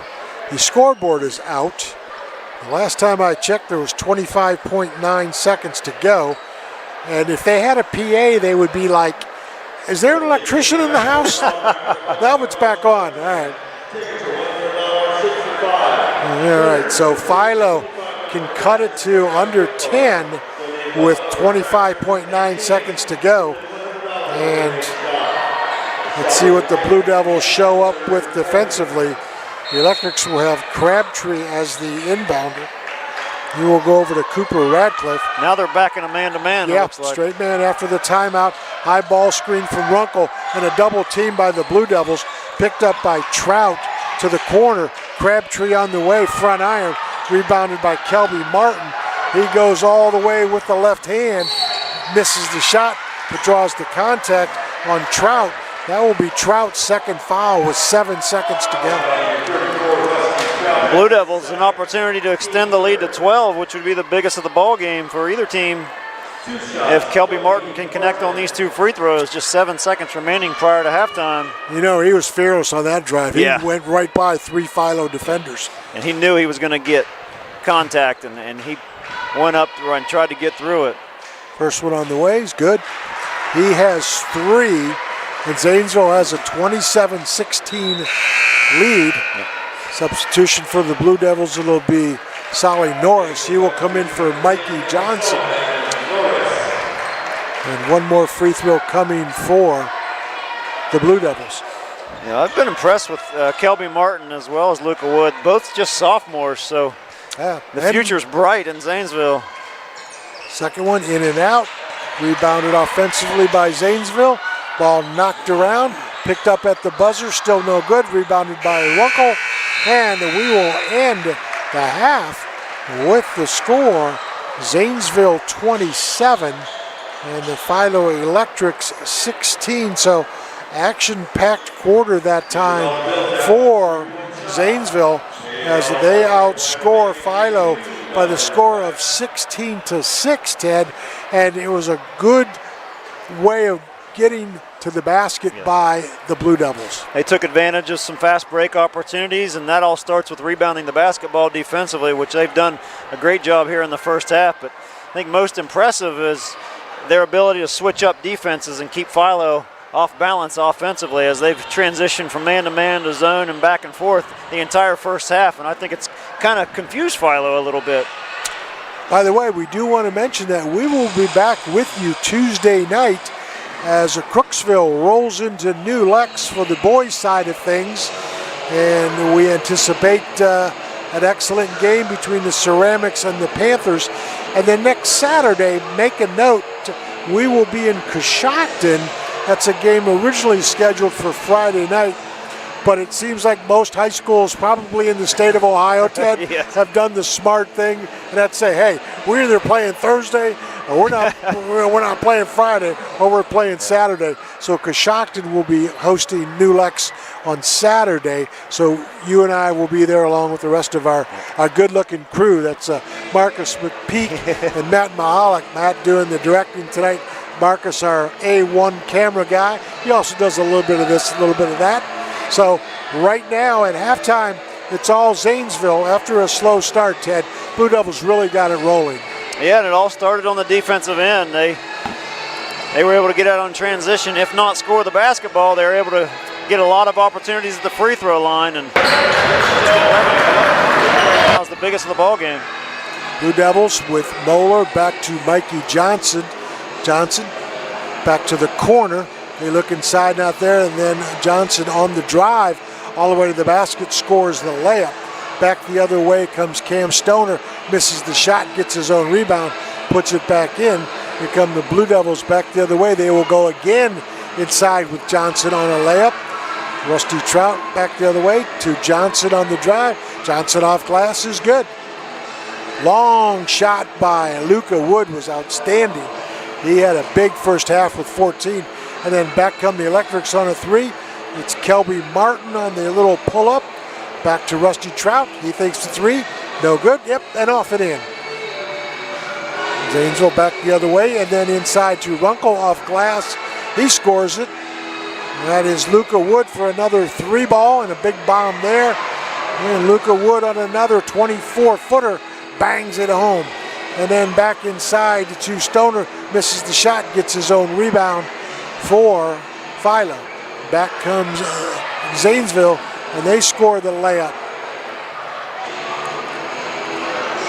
The scoreboard is out. The last time I checked, there was 25.9 seconds to go. And if they had a PA, they would be like, is there an electrician in the house? Now it's back on. All right. All right, so Philo can cut it to under 10 with 25.9 seconds to go. And let's see what the Blue Devils show up with defensively. The Electrics will have Crabtree as the inbounder. He will go over to Cooper Radcliffe. Now they're back in a man-to-man, Yeah, looks like. straight man after the timeout. High ball screen from Runkle and a double team by the Blue Devils. Picked up by Trout to the corner. Crabtree on the way, front iron. Rebounded by Kelby Martin. He goes all the way with the left hand. Misses the shot, but draws the contact on Trout. That will be Trout's second foul with 7 seconds to go. Blue Devils an opportunity to extend the lead to 12, which would be the biggest of the ball game for either team. If Kelby Martin can connect on these 2 free throws, just 7 seconds remaining prior to halftime. You know, he was fearless on that drive. He Yeah. went right by 3 Philo defenders. And he knew he was going to get contact, and he went up and tried to get through it. First one on the way is good. He has 3, and Zanesville has a 27-16 lead. Yeah. Substitution for the Blue Devils, it'll be Solly Norris. He will come in for Mikey Johnson. And one more free throw coming for the Blue Devils. Yeah, I've been impressed with Kelby Martin as well as Luca Wood, both just sophomores, so the future's bright in Zanesville. Second one in and out. Rebounded offensively by Zanesville. Ball knocked around, picked up at the buzzer, still no good. Rebounded by Runkle. And we will end the half with the score, Zanesville 27 and the Philo Electrics 16. So action-packed quarter that time for Zanesville as they outscore Philo by the score of 16-6, Ted, and it was a good way of getting to the basket by the Blue Devils. They took advantage of some fast break opportunities, and that all starts with rebounding the basketball defensively, which they've done a great job here in the first half. But I think most impressive is their ability to switch up defenses and keep Philo off balance offensively as they've transitioned from man-to-man to zone and back and forth the entire first half, and I think it's kind of confused Philo a little bit. By the way, we do want to mention that we will be back with you Tuesday night as Crooksville rolls into New Lex for the boys' side of things, and we anticipate an excellent game between the Ceramics and the Panthers. And then next Saturday, make a note, we will be in Coshocton. That's a game originally scheduled for Friday night, but it seems like most high schools probably in the state of Ohio, Ted, Yes. have done the smart thing, and that's say, hey, we're either playing Thursday or we're not playing Friday, or we're playing Saturday. So Coshocton will be hosting New Lex on Saturday. So you and I will be there along with the rest of our good-looking crew. That's Marcus McPeak and Matt Mahalik. Matt doing the directing tonight. Marcus, our A1 camera guy. He also does a little bit of this, a little bit of that. So right now at halftime, it's all Zanesville. After a slow start, Ted, Blue Devils really got it rolling. Yeah, and it all started on the defensive end. They were able to get out on transition. If not score the basketball, they were able to get a lot of opportunities at the free throw line, and that was the biggest of the ball game. Blue Devils with Moeller back to Mikey Johnson. Johnson back to the corner. They look inside and out there, and then Johnson on the drive all the way to the basket, scores the layup. Back the other way comes Cam Stoner, misses the shot, gets his own rebound, puts it back in. Here come the Blue Devils back the other way. They will go again inside with Johnson on a layup. Rusty Trout back the other way to Johnson on the drive. Johnson off glass is good. Long shot by Luca Wood was outstanding. He had a big first half with 14. And then back come the Electrics on a three. It's Kelby Martin on the little pull-up. Back to Rusty Trout. He thinks the three. No good. Yep, and off and in. Zanesville back the other way, and then inside to Runkle off glass. He scores it. That is Luca Wood for another three ball and a big bomb there. And Luca Wood on another 24-footer bangs it home. And then back inside to Stoner, misses the shot, gets his own rebound for Philo. Back comes Zanesville, and they score the layup.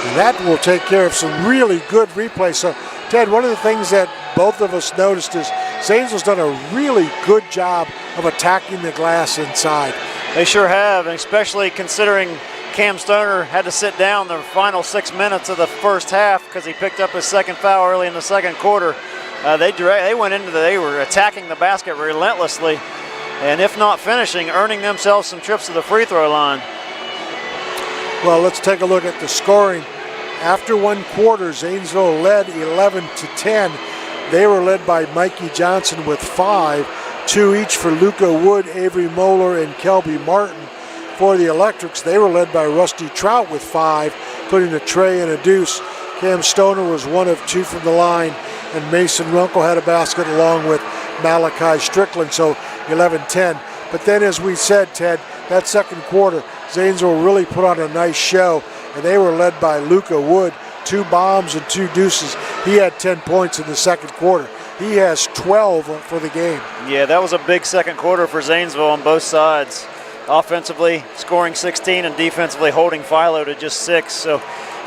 And that will take care of some really good replay. So, Ted, one of the things that both of us noticed is Zanesville's done a really good job of attacking the glass inside. They sure have, and especially considering Cam Stoner had to sit down the final 6 minutes of the first half because he picked up his second foul early in the second quarter. They were attacking the basket relentlessly, and if not finishing, earning themselves some trips to the free throw line. Well, let's take a look at the scoring. After one quarter, Zanesville led 11-10. They were led by Mikey Johnson with 5, 2 each for Luca Wood, Avery Moeller, and Kelby Martin. For the Electrics, they were led by Rusty Trout with 5, putting a tray and a deuce. Cam Stoner was 1 of 2 from the line, and Mason Runkle had a basket along with Malachi Strickland, so 11-10. But then, as we said, Ted, that second quarter, Zanesville really put on a nice show, and they were led by Luca Wood, 2 bombs and 2 deuces. He had 10 points in the second quarter. He has 12 for the game. Yeah, that was a big second quarter for Zanesville on both sides. Offensively scoring 16 and defensively holding Philo to just 6. So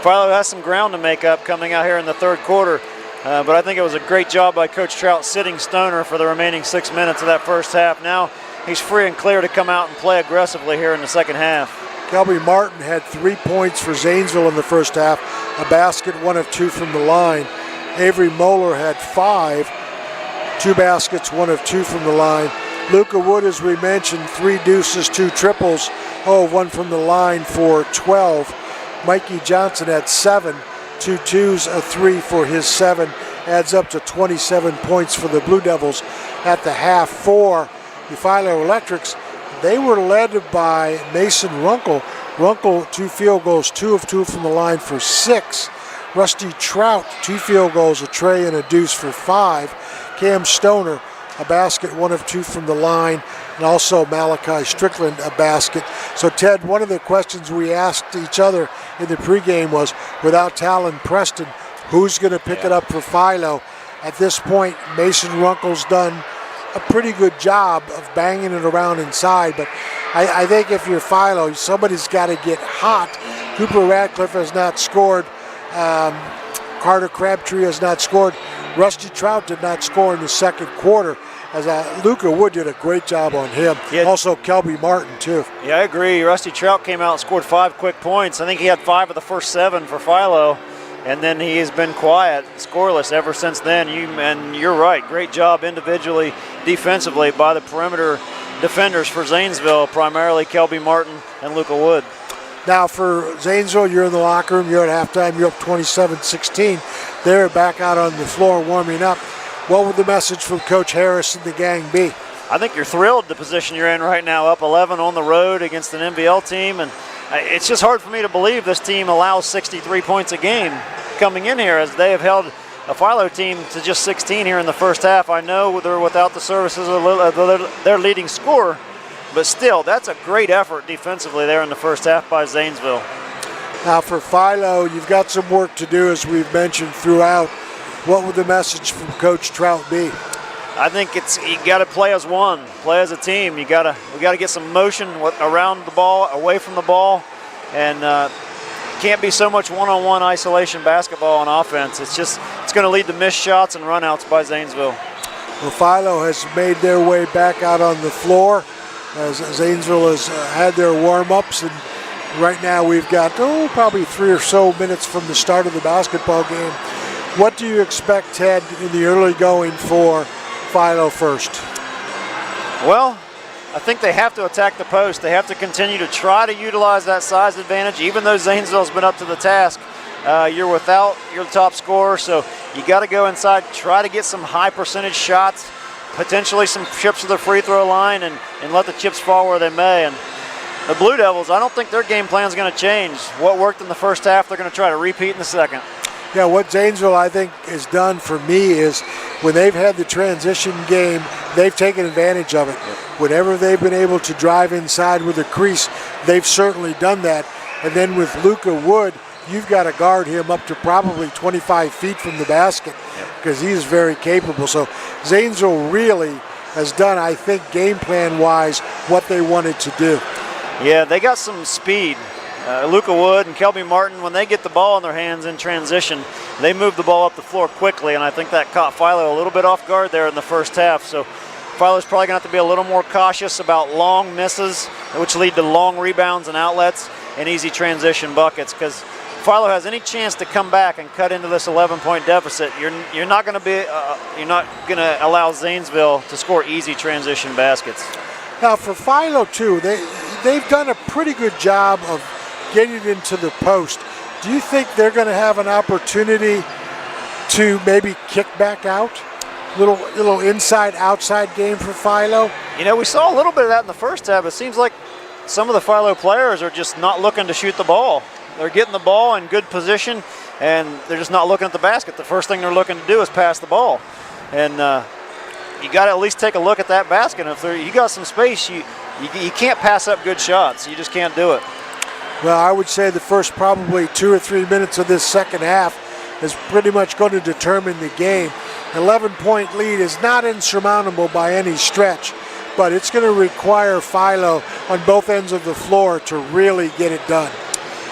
Philo has some ground to make up coming out here in the third quarter. But I think it was a great job by Coach Trout sitting Stoner for the remaining 6 minutes of that first half. Now he's free and clear to come out and play aggressively here in the second half. Kelby Martin had 3 points for Zanesville in the first half, a basket, 1 of 2 from the line. Avery Moeller had 5, 2 baskets, 1 of 2 from the line. Luca Wood, as we mentioned, 3 deuces, 2 triples, 1 from the line for 12. Mikey Johnson had 7, 2 twos, a 3 for his 7, adds up to 27 points for the Blue Devils at the half. For the Philo Electrics, they were led by Mason Runkle. Runkle, 2 field goals, 2 of 2 from the line for 6. Rusty Trout, 2 field goals, a tray and a deuce for 5. Cam Stoner, a basket, 1 of 2 from the line, and also Malachi Strickland, a basket. So Ted, one of the questions we asked each other in the pregame was, without Talon Preston, who's going to pick it up for Philo? At this point, Mason Runkle's done a pretty good job of banging it around inside, but I think if you're Philo, somebody's got to get hot. Cooper Radcliffe has not scored. Carter Crabtree has not scored. Rusty Trout did not score in the second quarter, as Luca Wood did a great job on him. Yeah. Also Kelby Martin too. Yeah, I agree. Rusty Trout came out and scored 5 quick points. I think he had 5 of the first 7 for Philo, and then he has been quiet, scoreless ever since then. And you're right, great job individually, defensively by the perimeter defenders for Zanesville, primarily Kelby Martin and Luca Wood. Now for Zanesville, you're in the locker room, you're at halftime, you're up 27-16. They're back out on the floor warming up. What would the message from Coach Harris and the gang be? I think you're thrilled the position you're in right now, up 11 on the road against an MVL team, and it's just hard for me to believe this team allows 63 points a game coming in here, as they have held a Philo team to just 16 here in the first half. I know they're without the services of their leading scorer, but still, that's a great effort defensively there in the first half by Zanesville. Now for Philo, you've got some work to do, as we've mentioned throughout. What would the message from Coach Trout be? I think you got to play as one, play as a team. We got to get some motion around the ball, away from the ball, and can't be so much one-on-one isolation basketball on offense. It's going to lead to missed shots and runouts by Zanesville. Well, Philo has made their way back out on the floor, as Zanesville has had their warm-ups, and right now we've got probably 3 or so minutes from the start of the basketball game. What do you expect, Ted, in the early going for Philo first? Well, I think they have to attack the post. They have to continue to try to utilize that size advantage, even though Zanesville's been up to the task. You're without your top scorer, so you got to go inside, try to get some high percentage shots, potentially some trips to the free throw line, and let the chips fall where they may. And the Blue Devils, I don't think their game plan is going to change. What worked in the first half, they're going to try to repeat in the second. Yeah, what Zanesville, I think, has done for me is when they've had the transition game, they've taken advantage of it. Whenever they've been able to drive inside with a crease, they've certainly done that. And then with Luca Wood, you've got to guard him up to probably 25 feet from the basket, because he's very capable. So Zanesville really has done, I think, game plan-wise, what they wanted to do. Yeah, they got some speed. Luca Wood and Kelby Martin, when they get the ball in their hands in transition, they move the ball up the floor quickly, and I think that caught Philo a little bit off guard there in the first half. So Philo's probably going to have to be a little more cautious about long misses, which lead to long rebounds and outlets and easy transition buckets, because Philo has any chance to come back and cut into this 11-point deficit, you're not going to allow Zanesville to score easy transition baskets. Now for Philo too, they've done a pretty good job of getting it into the post. Do you think they're going to have an opportunity to maybe kick back out? Little inside-outside game for Philo? You know, we saw a little bit of that in the first half. It seems like some of the Philo players are just not looking to shoot the ball. They're getting the ball in good position, and they're just not looking at the basket. The first thing they're looking to do is pass the ball. And you got to at least take a look at that basket. If you got some space, you can't pass up good shots. You just can't do it. Well, I would say the first probably 2 or 3 minutes of this second half is pretty much going to determine the game. 11-point lead is not insurmountable by any stretch, but it's going to require Philo on both ends of the floor to really get it done.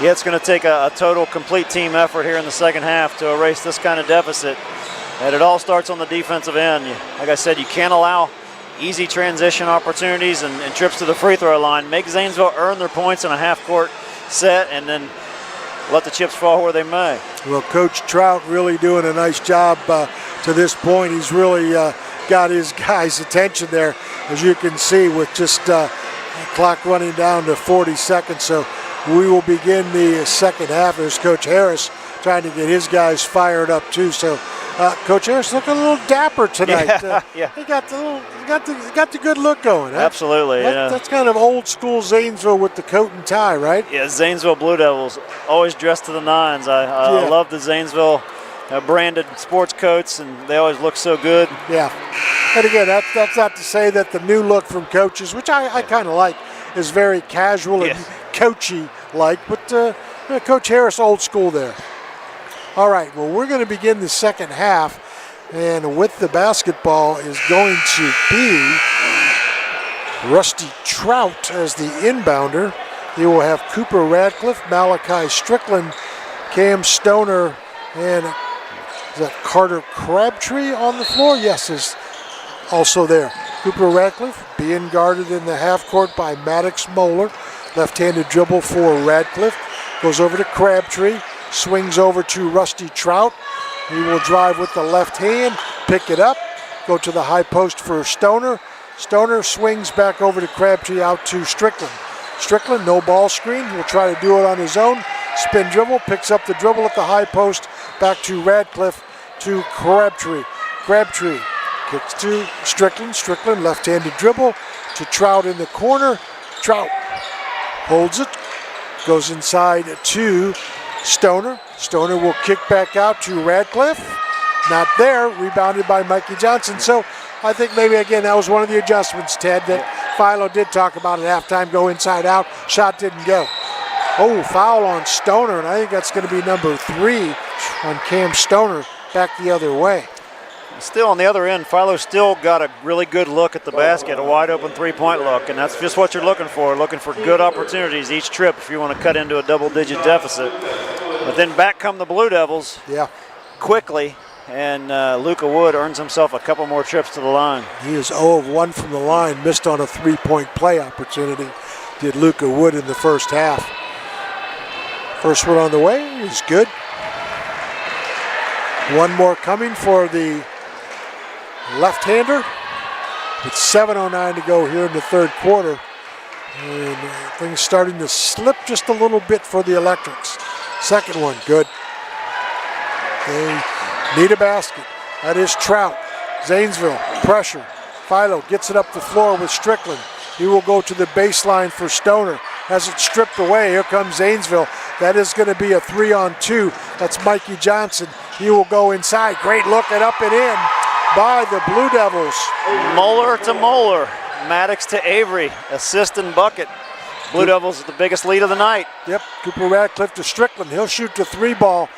Yeah, it's going to take a total, complete team effort here in the second half to erase this kind of deficit. And it all starts on the defensive end. Like I said, you can't allow easy transition opportunities and trips to the free throw line. Make Zanesville earn their points in a half-court set, and then let the chips fall where they may. Well, Coach Trout really doing a nice job to this point. He's really got his guys' attention there, as you can see, with just clock running down to 40 seconds. So we will begin the second half. There's Coach Harris trying to get his guys fired up too. So Coach Harris looking a little dapper tonight. Yeah. He got the good look going. Huh? Absolutely. That's kind of old school Zanesville with the coat and tie, right? Yeah, Zanesville Blue Devils, always dressed to the nines. I love the Zanesville branded sports coats, and they always look so good. Yeah. And again, that's not to say that the new look from coaches, which I kind of like, is very casual and coachy-like, but Coach Harris, old school there. All right, well, we're going to begin the second half, and with the basketball is going to be Rusty Trout as the inbounder. He will have Cooper Radcliffe, Malachi Strickland, Cam Stoner, and is that Carter Crabtree on the floor? Yes, is also there. Cooper Radcliffe being guarded in the half court by Maddox Moeller. Left-handed dribble for Radcliffe. Goes over to Crabtree. Swings over to Rusty Trout. He will drive with the left hand, pick it up, go to the high post for Stoner. Stoner swings back over to Crabtree, out to Strickland. Strickland, no ball screen. He'll try to do it on his own. Spin dribble, picks up the dribble at the high post, back to Radcliffe, to Crabtree. Crabtree kicks to Strickland. Strickland, left-handed dribble to Trout in the corner. Trout holds it, goes inside to Stoner. Stoner will kick back out to Radcliffe. Not there, rebounded by Mikey Johnson. So I think maybe, again, that was one of the adjustments, Ted, that Philo did talk about at halftime, go inside out. Shot didn't go. Oh, foul on Stoner, and I think that's going to be number 3 on Cam Stoner, back the other way. Still on the other end, Philo still got a really good look at the basket, a wide open three-point look, and that's just what you're looking for good opportunities each trip if you want to cut into a double-digit deficit. But then back come the Blue Devils quickly, and Luka Wood earns himself a couple more trips to the line. He is 0 of 1 from the line, missed on a three-point play opportunity, did Luka Wood in the first half. First one on the way is good. One more coming for the left-hander. With 7:09 to go here in the third quarter. And things starting to slip just a little bit for the Electrics. Second one, good. They need a basket. That is Trout. Zanesville, pressure. Philo gets it up the floor with Strickland. He will go to the baseline for Stoner. Has it stripped away. Here comes Zanesville. That is going to be a 3-on-2. That's Mikey Johnson. He will go inside. Great look and up and in by the Blue Devils. Moeller to Moeller. Maddox to Avery. Assist and bucket. Blue Devils with the biggest lead of the night. Yep, Cooper Radcliffe to Strickland. He'll shoot the 3-ball.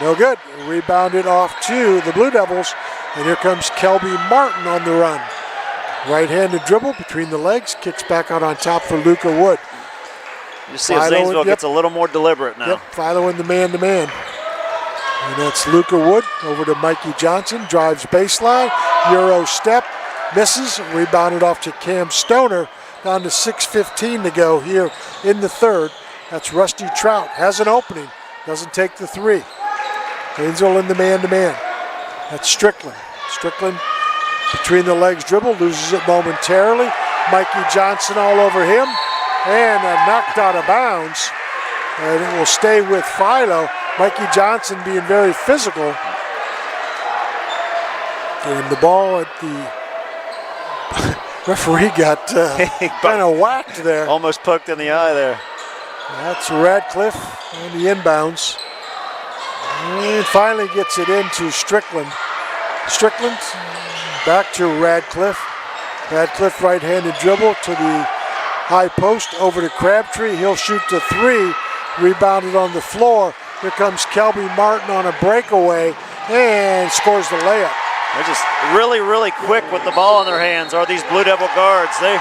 No good. Rebounded off to the Blue Devils. And here comes Kelby Martin on the run. Right-handed dribble between the legs. Kicks back out on top for Luka Wood. You see if Zanesville gets a little more deliberate now. Yep, Philo in the man-to-man. And that's Luka Wood over to Mikey Johnson. Drives baseline. Euro step. Misses. Rebounded off to Cam Stoner. Down to 6:15 to go here in the third. That's Rusty Trout. Has an opening. Doesn't take the 3. Zanesville in the man-to-man. That's Strickland. Strickland between the legs dribble. Loses it momentarily. Mikey Johnson all over him. And knocked out of bounds. And it will stay with Philo. Mikey Johnson being very physical. And the ball at the referee got kind of whacked there. Almost poked in the eye there. That's Radcliffe on the inbounds. And finally gets it into Strickland. Strickland back to Radcliffe. Radcliffe right-handed dribble to the high post over to Crabtree. He'll shoot the 3. Rebounded on the floor. Here comes Kelby Martin on a breakaway and scores the layup. They're just really, really quick with the ball in their hands, are these Blue Devil guards. They're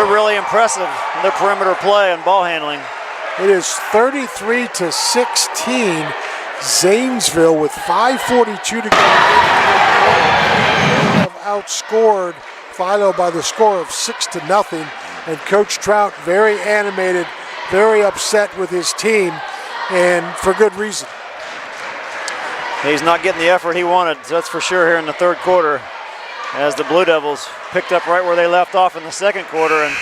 really impressive in their perimeter play and ball handling. It is 33-16. Zanesville with 5:42 to go. Have outscored Philo by the score of 6-0. And Coach Trout very animated, very upset with his team, and for good reason. He's not getting the effort he wanted, that's for sure, here in the third quarter, as the Blue Devils picked up right where they left off in the second quarter and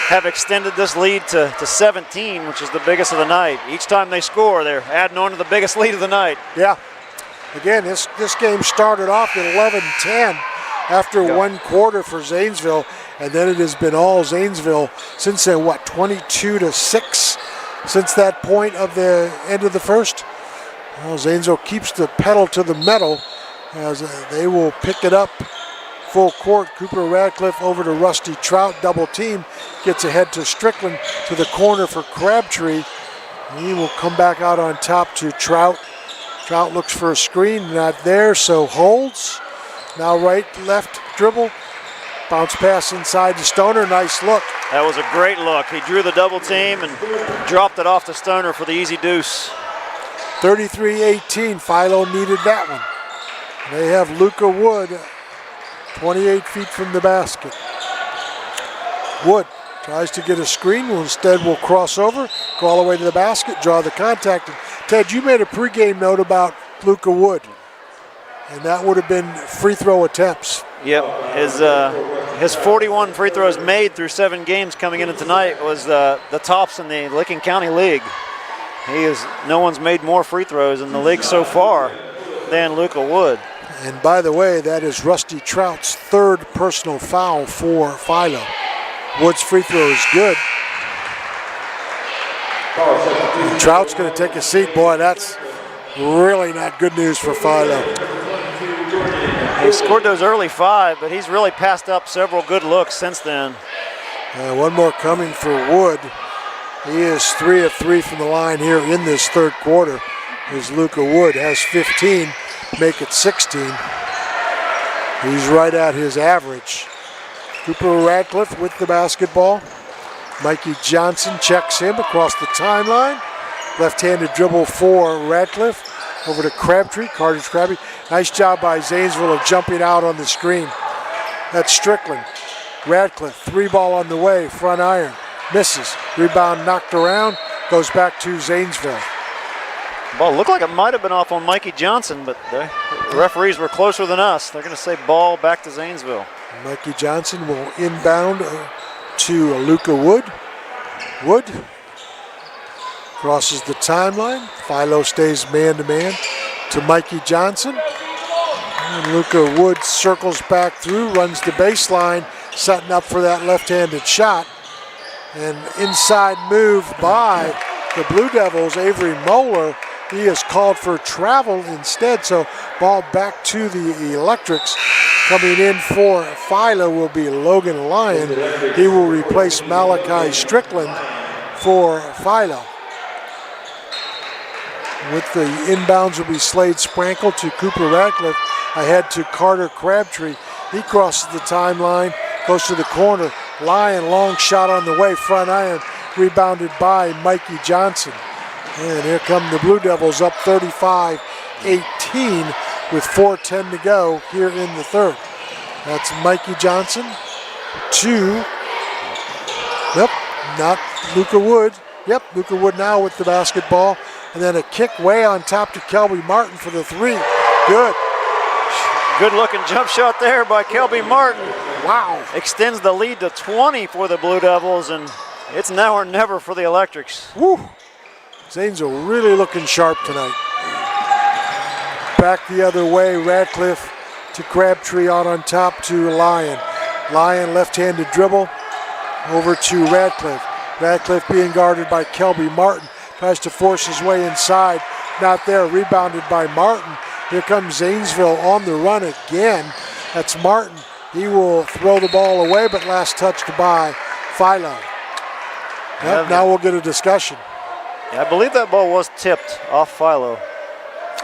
have extended this lead to 17, which is the biggest of the night. Each time they score, they're adding on to the biggest lead of the night. Yeah. Again, this game started off at 11-10 after one quarter for Zanesville, and then it has been all Zanesville since then. 22-6 since that point of the end of the first. Well, Zanesville keeps the pedal to the metal as they will pick it up full court. Cooper Radcliffe over to Rusty Trout, double team, gets ahead to Strickland to the corner for Crabtree. He will come back out on top to Trout. Trout looks for a screen, not there, so holds. Now right, left dribble. Bounce pass inside to Stoner, nice look. That was a great look. He drew the double team and dropped it off to Stoner for the easy deuce. 33-18, Philo needed that one. They have Luca Wood, 28 feet from the basket. Wood tries to get a screen, instead will cross over, go all the way to the basket, draw the contact. And Ted, you made a pregame note about Luca Wood, and that would have been free throw attempts. Yep, his 41 free throws made through 7 games coming into tonight was the tops in the Licking County League. No one's made more free throws in the league so far than Luca Wood. And by the way, that is Rusty Trout's 3rd personal foul for Philo. Wood's free throw is good. And Trout's going to take a seat. Boy, that's really not good news for Philo. He scored those early 5, but he's really passed up several good looks since then. One more coming for Wood. He is 3 of 3 from the line here in this 3rd quarter. As Luca Wood has 15, make it 16. He's right at his average. Cooper Radcliffe with the basketball. Mikey Johnson checks him across the timeline. Left-handed dribble for Radcliffe. Over to Crabtree, Carter's Crabtree. Nice job by Zanesville of jumping out on the screen. That's Strickland. Radcliffe, 3-ball on the way, front iron. Misses, rebound knocked around, goes back to Zanesville. Ball looked like it might have been off on Mikey Johnson, but the referees were closer than us. They're going to say ball back to Zanesville. Mikey Johnson will inbound to Luca Wood. Wood crosses the timeline. Philo stays man-to-man to Mikey Johnson. And Luca Wood circles back through, runs the baseline, setting up for that left-handed shot. And inside move by the Blue Devils, Avery Moeller. He is called for travel instead, so ball back to the Electrics. Coming in for Philo will be Logan Lyon. He will replace Malachi Strickland for Philo. With the inbounds will be Slade Sprankle to Cooper Radcliffe. Ahead to Carter Crabtree. He crosses the timeline, goes to the corner. Lyon, long shot on the way, front iron, rebounded by Mikey Johnson. And here come the Blue Devils up 35-18 with 4:10 to go here in the 3rd. That's Mikey Johnson to, not Luca Wood. Luca Wood now with the basketball. And then a kick way on top to Kelby Martin for the 3. Good. Good looking jump shot there by Kelby Martin. Wow. Extends the lead to 20 for the Blue Devils, and it's now or never for the Electrics. Woo. Zanesville really looking sharp tonight. Back the other way, Radcliffe to Crabtree out on top to Lyon. Lyon left-handed dribble over to Radcliffe. Radcliffe being guarded by Kelby Martin. Tries to force his way inside. Not there, rebounded by Martin. Here comes Zanesville on the run again. That's Martin. He will throw the ball away, but last touched by Philo. Now we'll get a discussion. Yeah, I believe that ball was tipped off Philo.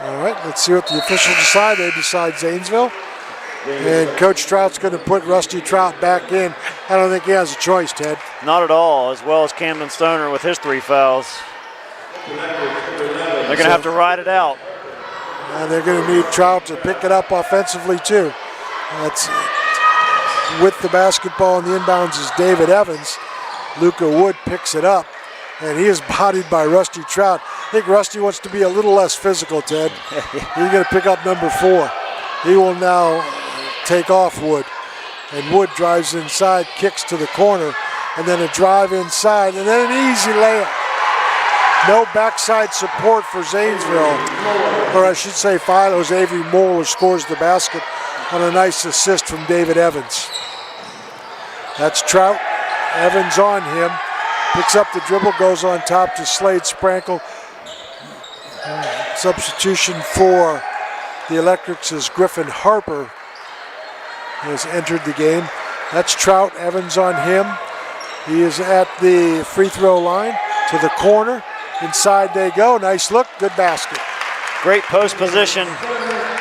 All right, let's see what the officials decide. They decide Zanesville. And Coach Trout's going to put Rusty Trout back in. I don't think he has a choice, Ted. Not at all, as well as Camden Stoner with his 3 fouls. They're going to have to ride it out. And they're going to need Trout to pick it up offensively, too. That's with the basketball in the inbounds is David Evans. Luca Wood picks it up, and he is bodied by Rusty Trout. I think Rusty wants to be a little less physical, Ted. He's going to pick up number 4. He will now take off Wood. And Wood drives inside, kicks to the corner, and then a drive inside, and then an easy layup. No backside support for Zanesville, or I should say Philo's Avery Moeller scores the basket on a nice assist from David Evans. That's Trout. Evans on him. Picks up the dribble, goes on top to Slade Sprankle. Substitution for the Electrics is Griffin Harper has entered the game. That's Trout. Evans on him. He is at the free throw line to the corner. Inside they go. Nice look. Good basket. Great post position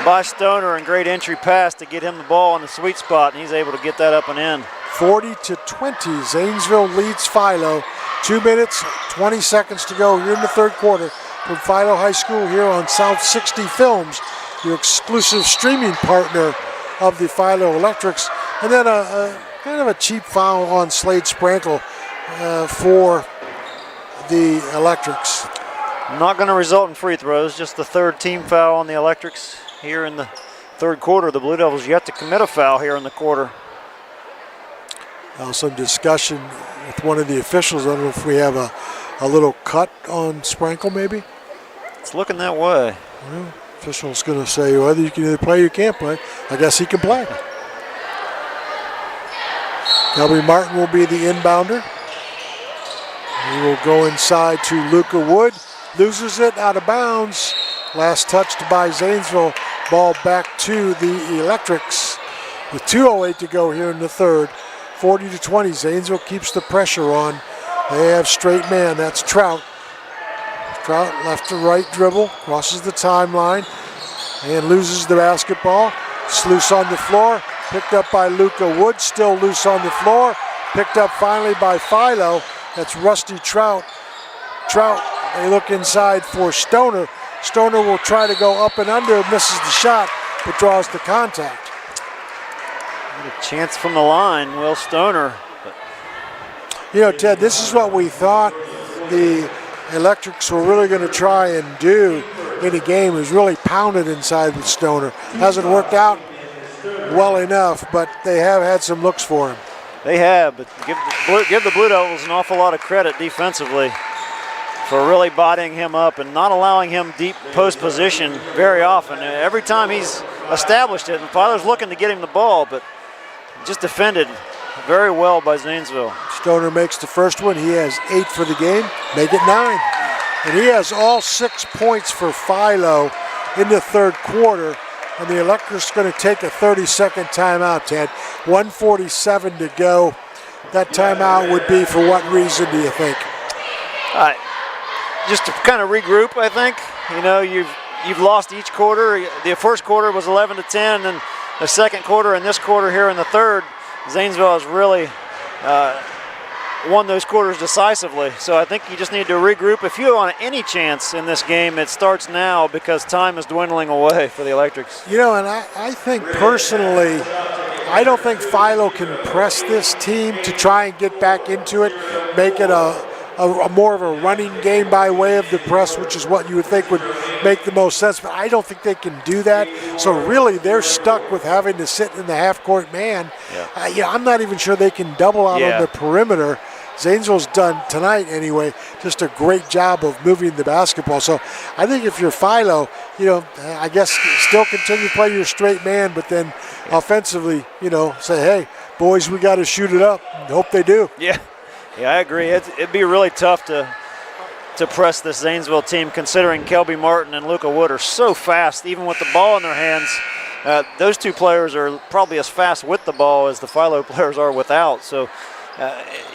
by Stoner and great entry pass to get him the ball in the sweet spot, and he's able to get that up and in. 40-20. Zanesville leads Philo. 2 minutes, 20 seconds to go here in the third quarter from Philo High School here on South 60 Films, your exclusive streaming partner of the Philo Electrics. And then a kind of a cheap foul on Slade Sprankle for the Electrics. Not going to result in free throws, just the third team foul on the Electrics here in the third quarter. The Blue Devils yet to commit a foul here in the quarter. Some discussion with one of the officials. I don't know if we have a little cut on Sprankle maybe. It's looking that way. Well, official's going to say whether you can either play or you can't play. I guess he can play. Kelby Martin will be the inbounder. He will go inside to Luca Wood. Loses it out of bounds. Last touched by Zanesville. Ball back to the Electrics with 2:08 to go here in the third. 40-20. Zanesville keeps the pressure on. They have straight man. That's Trout. Trout left to right dribble. Crosses the timeline and loses the basketball. It's loose on the floor. Picked up by Luca Wood. Still loose on the floor. Picked up finally by Philo. That's Rusty Trout. Trout, they look inside for Stoner. Stoner will try to go up and under. Misses the shot, but draws the contact. A chance from the line, Will Stoner. You know, Ted, this is what we thought the Electrics were really going to try and do in the game, is really pound it inside with Stoner. Hasn't worked out well enough, but they have had some looks for him. They have, but give the Blue Devils an awful lot of credit defensively for really bodying him up and not allowing him deep post position very often. Every time he's established it, and Philo's looking to get him the ball, but just defended very well by Zanesville. Stoner makes the first one. He has 8 for the game. Make it 9. And he has all 6 points for Philo in the third quarter. And the Electrics going to take a 30-second timeout, Ted. 1:47 to go. That timeout would be for what reason, do you think? Just to kind of regroup, I think. You know, you've lost each quarter. The first quarter was 11-10, and then the second quarter and this quarter here in the third, Zanesville has really won those quarters decisively. So I think you just need to regroup. If you want any chance in this game, it starts now because time is dwindling away for the Electrics. You know, and I think personally, I don't think Philo can press this team to try and get back into it, make it a more of a running game by way of the press, which is what you would think would make the most sense, but I don't think they can do that. So really, they're stuck with having to sit in the half-court man. Yeah. I'm not even sure they can double out on the perimeter. Zanesville's done tonight anyway, just a great job of moving the basketball. So I think if you're Philo, you know, I guess still continue to play your straight man, but then offensively, you know, say, hey, boys, we got to shoot it up. And hope they do. Yeah, I agree. It'd be really tough to press this Zanesville team, considering Kelby Martin and Luca Wood are so fast, even with the ball in their hands. Those two players are probably as fast with the ball as the Philo players are without. So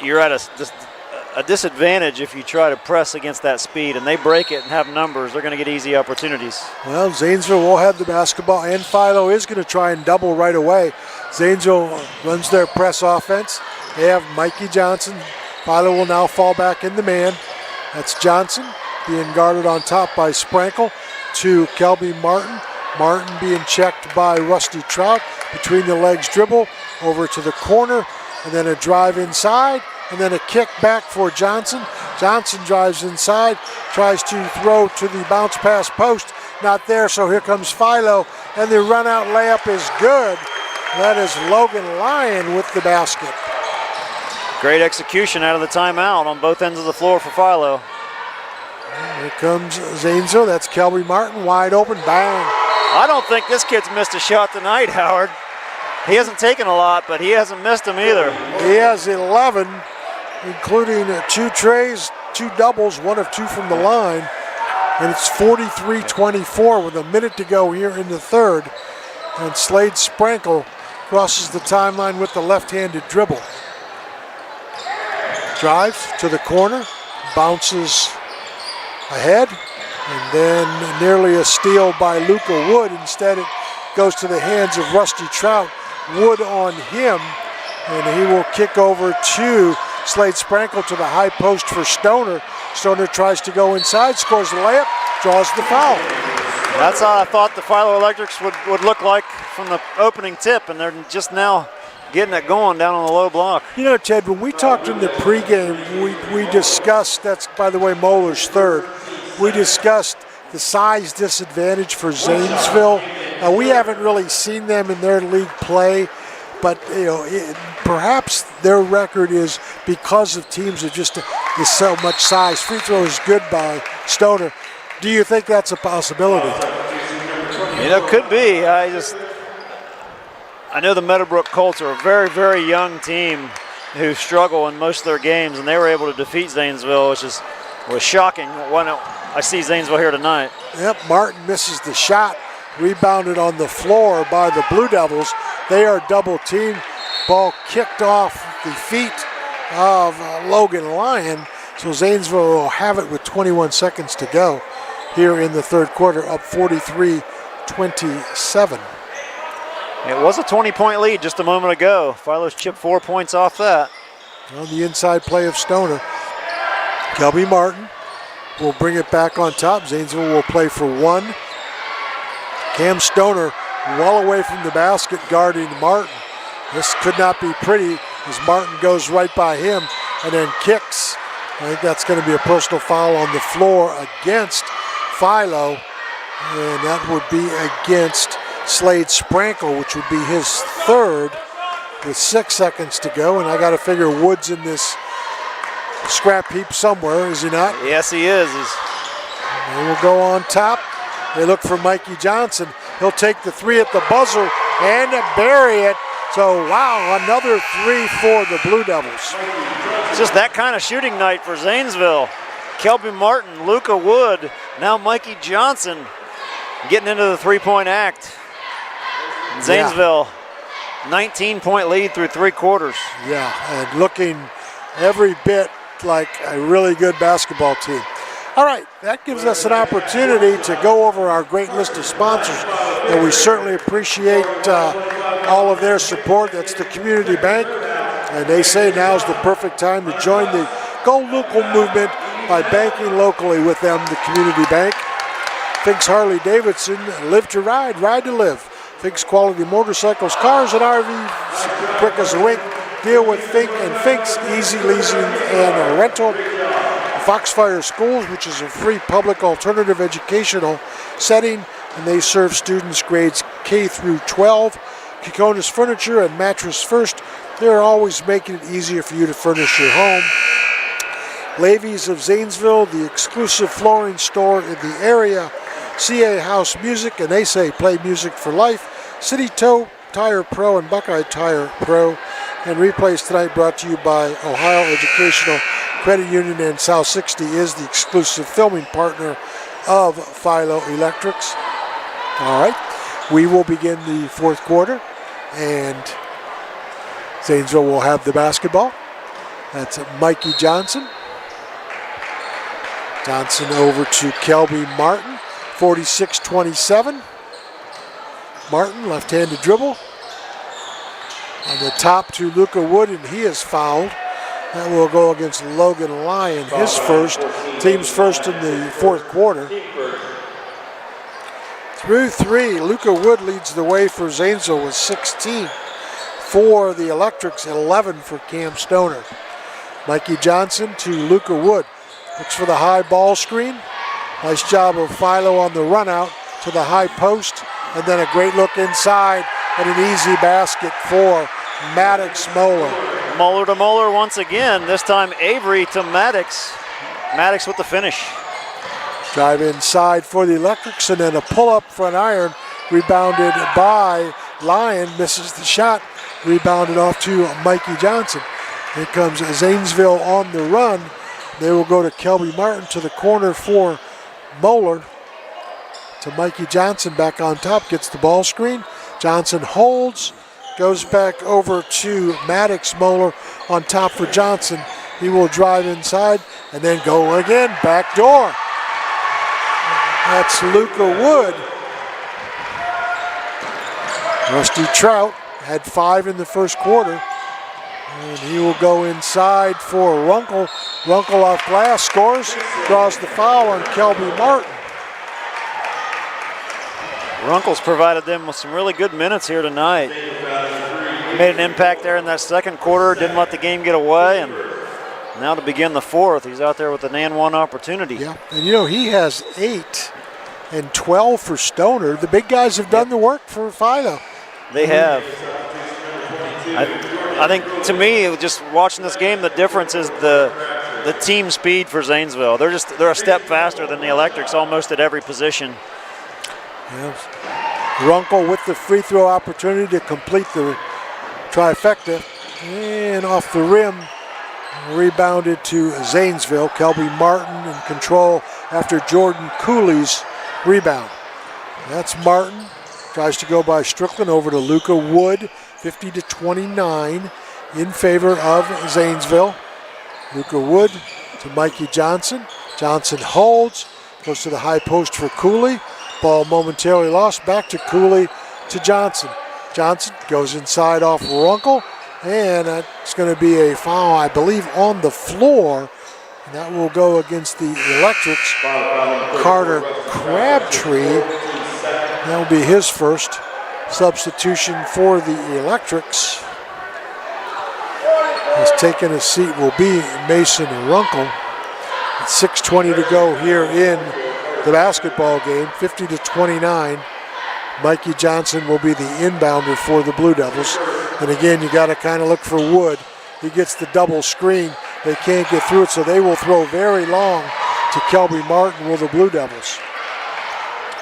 you're at a disadvantage if you try to press against that speed, and they break it and have numbers. They're going to get easy opportunities. Well, Zanesville will have the basketball, and Philo is going to try and double right away. Zanesville runs their press offense. They have Mikey Johnson. Philo will now fall back in the man. That's Johnson being guarded on top by Sprankle to Kelby Martin. Martin being checked by Rusty Trout. Between the legs dribble over to the corner, and then a drive inside, and then a kick back for Johnson. Johnson drives inside, tries to throw to the bounce pass post. Not there, so here comes Philo, and the run-out layup is good. That is Logan Lyon with the basket. Great execution out of the timeout on both ends of the floor for Philo. Here comes Zanesville. That's Kelby Martin, wide open, bang. I don't think this kid's missed a shot tonight, Howard. He hasn't taken a lot, but he hasn't missed them either. He has 11, including 2 trays, 2 doubles, 1 of 2 from the line. And it's 43-24 with a minute to go here in the third. And Slade Sprankle crosses the timeline with the left-handed dribble. Drives to the corner, bounces ahead, and then nearly a steal by Luca Wood. Instead, it goes to the hands of Rusty Trout. Wood on him, and he will kick over to Slade Sprankle to the high post for Stoner. Stoner tries to go inside, scores the layup, draws the foul. That's how I thought the Philo Electrics would look like from the opening tip, and they're just now getting it going down on the low block. You know, Ted, when we talked in the pregame, we discussed, that's, by the way, Moeller's third, we discussed the size disadvantage for Zanesville. We haven't really seen them in their league play, but perhaps their record is because of teams that just is so much size. Free throw is good by Stoner. Do you think that's a possibility? Could be. I know the Meadowbrook Colts are a very, very young team who struggle in most of their games, and they were able to defeat Zanesville, which was shocking when I see Zanesville here tonight. Yep, Martin misses the shot. Rebounded on the floor by the Blue Devils. They are double teamed. Ball kicked off the feet of Logan Lyon. So Zanesville will have it with 21 seconds to go here in the third quarter, up 43-27. It was a 20-point lead just a moment ago. Philo's chipped 4 points off that. On the inside play of Stoner. Kelby Martin will bring it back on top. Zanesville will play for 1. Cam Stoner well away from the basket guarding Martin. This could not be pretty as Martin goes right by him and then kicks. I think that's going to be a personal foul on the floor against Philo, and that would be against Slade Sprankle, which would be his third with 6 seconds to go. And I got to figure Wood's in this scrap heap somewhere, is he not? Yes, he is. They will go on top. They look for Mikey Johnson. He'll take the 3 at the buzzer and bury it. So, wow, another 3 for the Blue Devils. It's just that kind of shooting night for Zanesville. Kelby Martin, Luca Wood, now Mikey Johnson getting into the 3-point act. Zanesville, 19-point lead through 3 quarters. Yeah, and looking every bit like a really good basketball team. All right, that gives us an opportunity to go over our great list of sponsors, and we certainly appreciate all of their support. That's the Community Bank, and they say now is the perfect time to join the Go Local movement by banking locally with them, the Community Bank. Fink's Harley Davidson, live to ride, ride to live. Fink's Quality Motorcycles, Cars, and RVs, quick as a wink. Deal with Fink and Fink's easy leasing and rental. Foxfire Schools, which is a free public alternative educational setting, and they serve students grades K through 12. Kikonis Furniture and Mattress First, they're always making it easier for you to furnish your home. Levy's of Zanesville, the exclusive flooring store in the area. CA House Music, and they say play music for life. City Toe Tire Pro and Buckeye Tire Pro. And Replays tonight brought to you by Ohio Educational Credit Union, and South 60 is the exclusive filming partner of Philo Electrics. All right, we will begin the fourth quarter, and Zanesville will have the basketball. That's Mikey Johnson. Johnson over to Kelby Martin, 46-27. Martin, left-handed dribble. On the top to Luca Wood, and he is fouled. That will go against Logan Lyon, his first, team's first in the fourth quarter. Through 3, Luca Wood leads the way for Zanesville with 16. For the Electrics, 11 for Cam Stoner. Mikey Johnson to Luca Wood. Looks for the high ball screen. Nice job of Philo on the run out to the high post. And then a great look inside and an easy basket for Maddox Moeller. Moeller to Moeller once again. This time Avery to Maddox. Maddox with the finish. Drive inside for the Electrics, and then a pull-up for an iron. Rebounded by Lyon, misses the shot. Rebounded off to Mikey Johnson. Here comes Zanesville on the run. They will go to Kelby Martin to the corner for Moeller. To Mikey Johnson back on top, gets the ball screen. Johnson holds, goes back over to Maddox. Moeller on top for Johnson. He will drive inside and then go again, back door. That's Luca Wood. Rusty Trout had 5 in the first quarter. And he will go inside for Runkle. Runkle off glass, scores, draws the foul on Kelby Martin. Runkle's provided them with some really good minutes here tonight. Made an impact there in that second quarter, didn't let the game get away, and now to begin the fourth, he's out there with an and one opportunity. Yeah, and you know, he has 8 and 12 for Stoner. The big guys have done the work for Philo. They have. I think, to me, just watching this game, the difference is the team speed for Zanesville. They're a step faster than the Electrics almost at every position. Yes. Runkle with the free throw opportunity to complete the trifecta. And off the rim, rebounded to Zanesville. Kelby Martin in control after Jordan Cooley's rebound. That's Martin. Tries to go by Strickland over to Luca Wood. 50-29 in favor of Zanesville. Luca Wood to Mikey Johnson. Johnson holds, goes to the high post for Cooley. Ball momentarily lost, back to Cooley to Johnson. Johnson goes inside off Runkle, and that's going to be a foul, I believe, on the floor. And that will go against the Electrics. Carter Crabtree, that will be his first substitution for the Electrics. Has taken a seat will be Mason Runkle. 6:20 to go here in the basketball game, 50-29. Mikey Johnson will be the inbounder for the Blue Devils. And again, you got to kind of look for Wood. He gets the double screen. They can't get through it, so they will throw very long to Kelby Martin with the Blue Devils.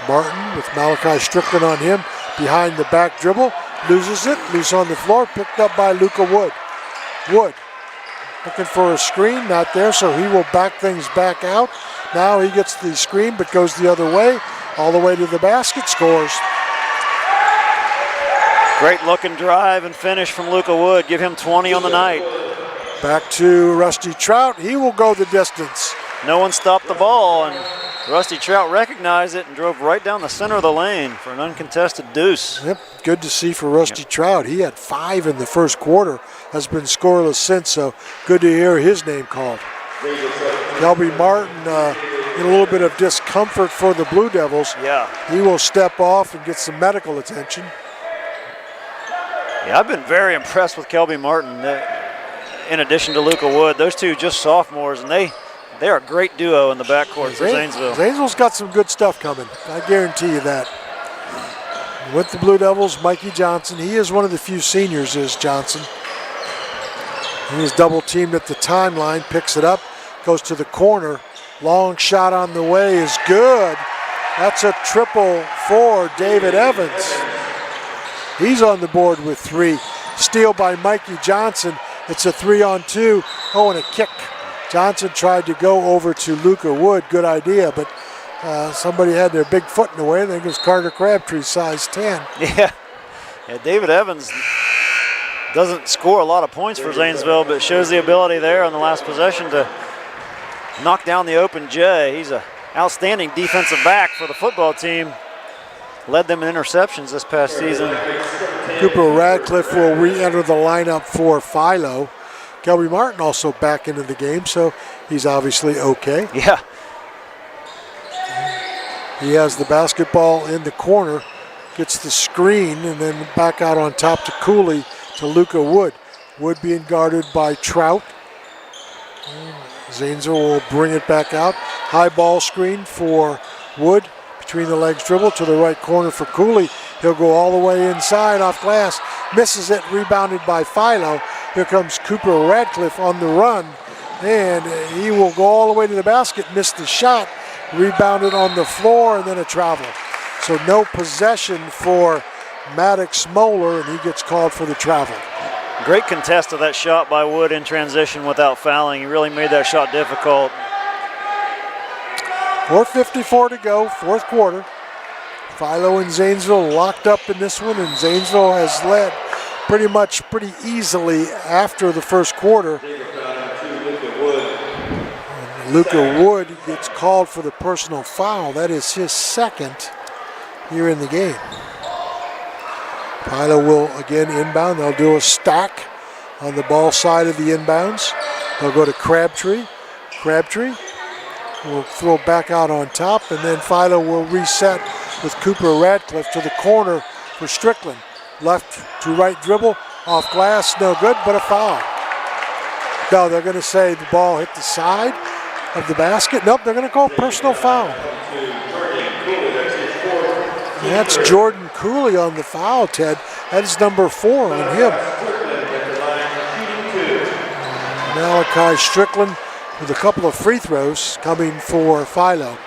Martin with Malachi Strickland on him. Behind the back dribble, loses it, loose on the floor, picked up by Luca Wood. Wood looking for a screen, not there, so he will back things back out. Now he gets the screen, but goes the other way, all the way to the basket, scores. Great looking drive and finish from Luca Wood. Give him 20 on the night. Back to Rusty Trout. He will go the distance. No one stopped the ball, and Rusty Trout recognized it and drove right down the center of the lane for an uncontested deuce. Yep, good to see for Rusty Trout. He had 5 in the first quarter, has been scoreless since, so good to hear his name called. Kelby Martin in a little bit of discomfort for the Blue Devils. Yeah. He will step off and get some medical attention. Yeah, I've been very impressed with Kelby Martin in addition to Luca Wood. Those two just sophomores, and they're a great duo in the backcourt for Zanesville. Zanesville's got some good stuff coming. I guarantee you that. With the Blue Devils, Mikey Johnson. He is one of the few seniors, is Johnson. He is double teamed at the timeline, picks it up, goes to the corner. Long shot on the way is good. That's a triple for David Evans. He's on the board with 3. Steal by Mikey Johnson. It's a 3-on-2. Oh, and a kick. Johnson tried to go over to Luca Wood. Good idea, but somebody had their big foot in the way. I think it was Carter Crabtree, size 10. Yeah, David Evans doesn't score a lot of points for Zanesville, but shows the ability there on the last possession to knock down the open J. He's an outstanding defensive back for the football team. Led them in interceptions this past season. Cooper Radcliffe will re-enter the lineup for Philo. Kelby Martin also back into the game, so he's obviously okay. Yeah. He has the basketball in the corner, gets the screen, and then back out on top to Cooley to Luca Wood. Wood being guarded by Trout. Zanesville will bring it back out. High ball screen for Wood. Between the legs dribble to the right corner for Cooley. He'll go all the way inside off glass. Misses it, rebounded by Philo. Here comes Cooper Radcliffe on the run. And he will go all the way to the basket, miss the shot. rebounded on the floor, and then a travel. So no possession for Maddox Moeller, and he gets called for the travel. Great contest of that shot by Wood in transition without fouling. He really made that shot difficult. 4:54 to go, fourth quarter. Philo and Zanesville locked up in this one, and Zanesville has led pretty easily after the first quarter. And Luka Wood gets called for the personal foul. That is his second here in the game. Philo will again inbound. They'll do a stack on the ball side of the inbounds. They'll go to Crabtree. Crabtree will throw back out on top, and then Philo will reset with Cooper Radcliffe to the corner for Strickland. Left to right dribble, off glass, no good, but a foul. No, they're going to say the ball hit the side of the basket. Nope, they're going to call personal foul. That's Jordan Cooley on the foul, Ted. That is number 4 on him. Malachi Strickland with a couple of free throws coming for Philo.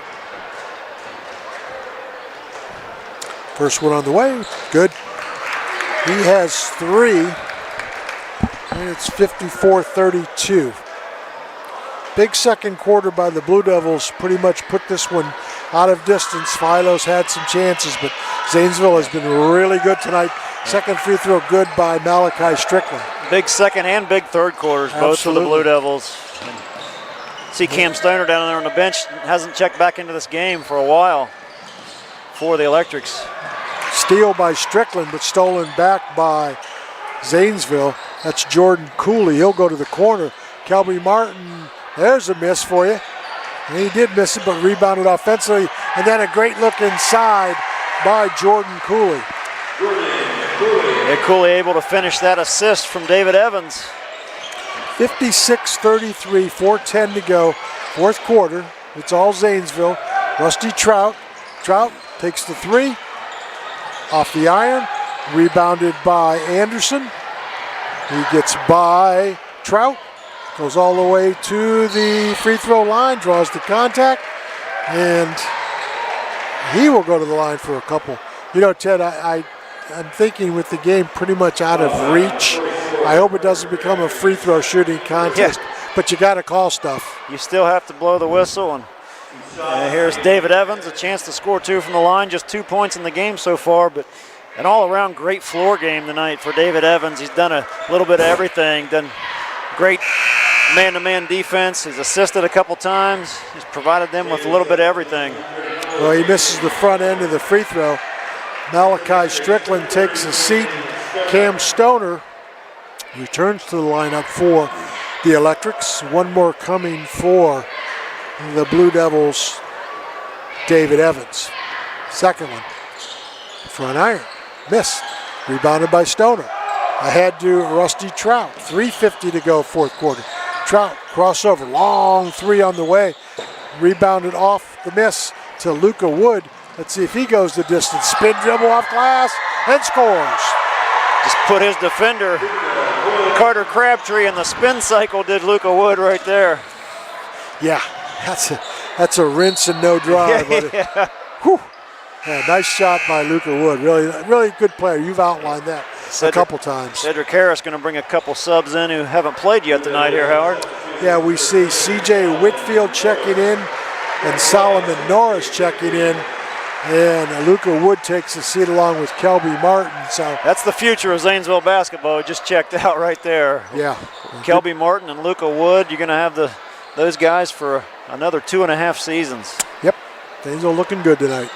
First one on the way, good. He has 3, and it's 54-32. Big second quarter by the Blue Devils, pretty much put this one out of distance. Philo's had some chances, but Zanesville has been really good tonight. Second free throw good by Malachi Strickland. Big second and big third quarters, both for the Blue Devils. And see Cam Stoner down there on the bench, hasn't checked back into this game for a while for the Electrics. Steal by Strickland, but stolen back by Zanesville. That's Jordan Cooley. He'll go to the corner. Kelby Martin, there's a miss for you. And he did miss it, but rebounded offensively. And then a great look inside by Jordan Cooley. Yeah, Cooley able to finish that assist from David Evans. 56-33, 4:10 to go. Fourth quarter. It's all Zanesville. Rusty Trout. Trout takes the 3. Off the iron. Rebounded by Anderson. He gets by Trout. Goes all the way to the free throw line. Draws the contact. And he will go to the line for a couple. You know, Ted, I'm thinking with the game pretty much out of reach, I hope it doesn't become a free throw shooting contest. Yeah. But you got to call stuff. You still have to blow the whistle. And here's David Evans, a chance to score 2 from the line. Just 2 points in the game so far, but an all-around great floor game tonight for David Evans. He's done a little bit of everything. Done great man-to-man defense. He's assisted a couple times. He's provided them with a little bit of everything. Well, he misses the front end of the free throw. Malachi Strickland takes a seat. Cam Stoner returns to the lineup for the Electrics. One more coming for the Blue Devils, David Evans. Second one. Front iron. Missed. Rebounded by Stoner. Ahead to Rusty Trout. 3:50 to go, fourth quarter. Trout crossover. Long 3 on the way. Rebounded off the miss to Luka Wood. Let's see if he goes the distance. Spin dribble off glass and scores. Just put his defender, Carter Crabtree, in the spin cycle, did Luka Wood right there. Yeah, that's a rinse and no dry, buddy. Yeah. Whew. Yeah, nice shot by Luka Wood. Really good player. You've outlined that a couple times. Cedric Harris going to bring a couple subs in who haven't played yet tonight here, Howard. Yeah, we see C.J. Whitfield checking in and Solomon Norris checking in. And Luka Wood takes a seat along with Kelby Martin. So that's the future of Zanesville basketball. Just checked out right there. Yeah. Kelby Martin and Luka Wood, you're going to have those guys for another 2.5 seasons. Yep. Zanesville looking good tonight.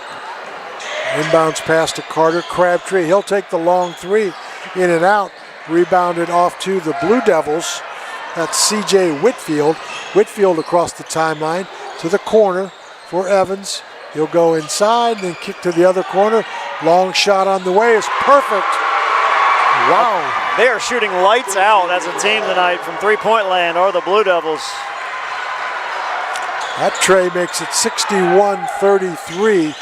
Inbounds pass to Carter Crabtree. He'll take the long 3 in and out. Rebounded off to the Blue Devils. That's C.J. Whitfield. Whitfield across the timeline to the corner for Evans. He'll go inside and then kick to the other corner. Long shot on the way is perfect. Wow. They are shooting lights out as a team tonight from three-point land, are the Blue Devils. That tray makes it 61-33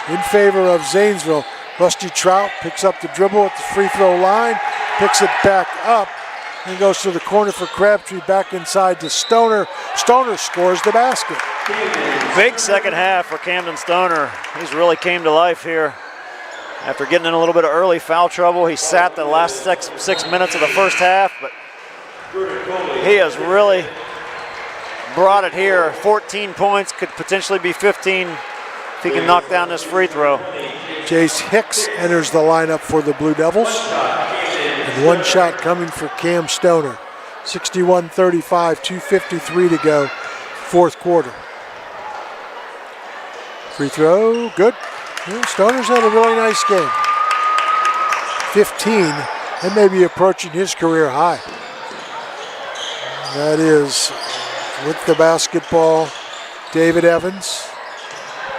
in favor of Zanesville. Rusty Trout picks up the dribble at the free throw line, picks it back up, and goes to the corner for Crabtree, back inside to Stoner. Stoner scores the basket. Big second half for Camden Stoner. He's really came to life here. After getting in a little bit of early foul trouble, he sat the last six minutes of the first half, but he has really brought it here. 14 points, could potentially be 15 if he can knock down this free throw. Jace Hicks enters the lineup for the Blue Devils. And one shot coming for Cam Stoner. 61-35, 2:53 to go, fourth quarter. Free throw, good. Well, Stoner's had a really nice game. 15, and maybe approaching his career high. That is with the basketball, David Evans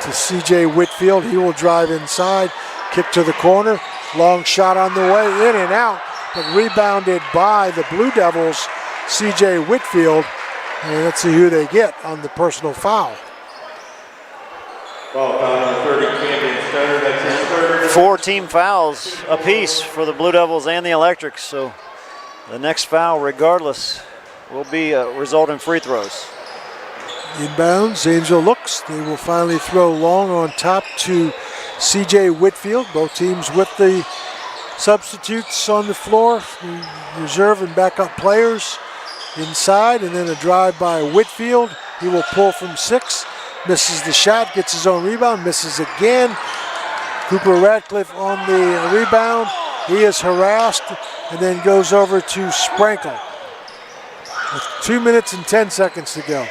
to C.J. Whitfield. He will drive inside, kick to the corner, long shot on the way, in and out, but rebounded by the Blue Devils, C.J. Whitfield. And let's see who they get on the personal foul. Foul number 30, Camden Stoner. That's his third. 4 team fouls apiece for the Blue Devils and the Electrics, so the next foul, regardless, will be result in free throws. Inbound, Zanesville looks. They will finally throw long on top to C.J. Whitfield. Both teams with the substitutes on the floor, the reserve and backup players inside, and then a drive by Whitfield. He will pull from 6, misses the shot, gets his own rebound, misses again. Cooper Radcliffe on the rebound. He is harassed and then goes over to Sprankle. With 2 minutes and 10 seconds to go.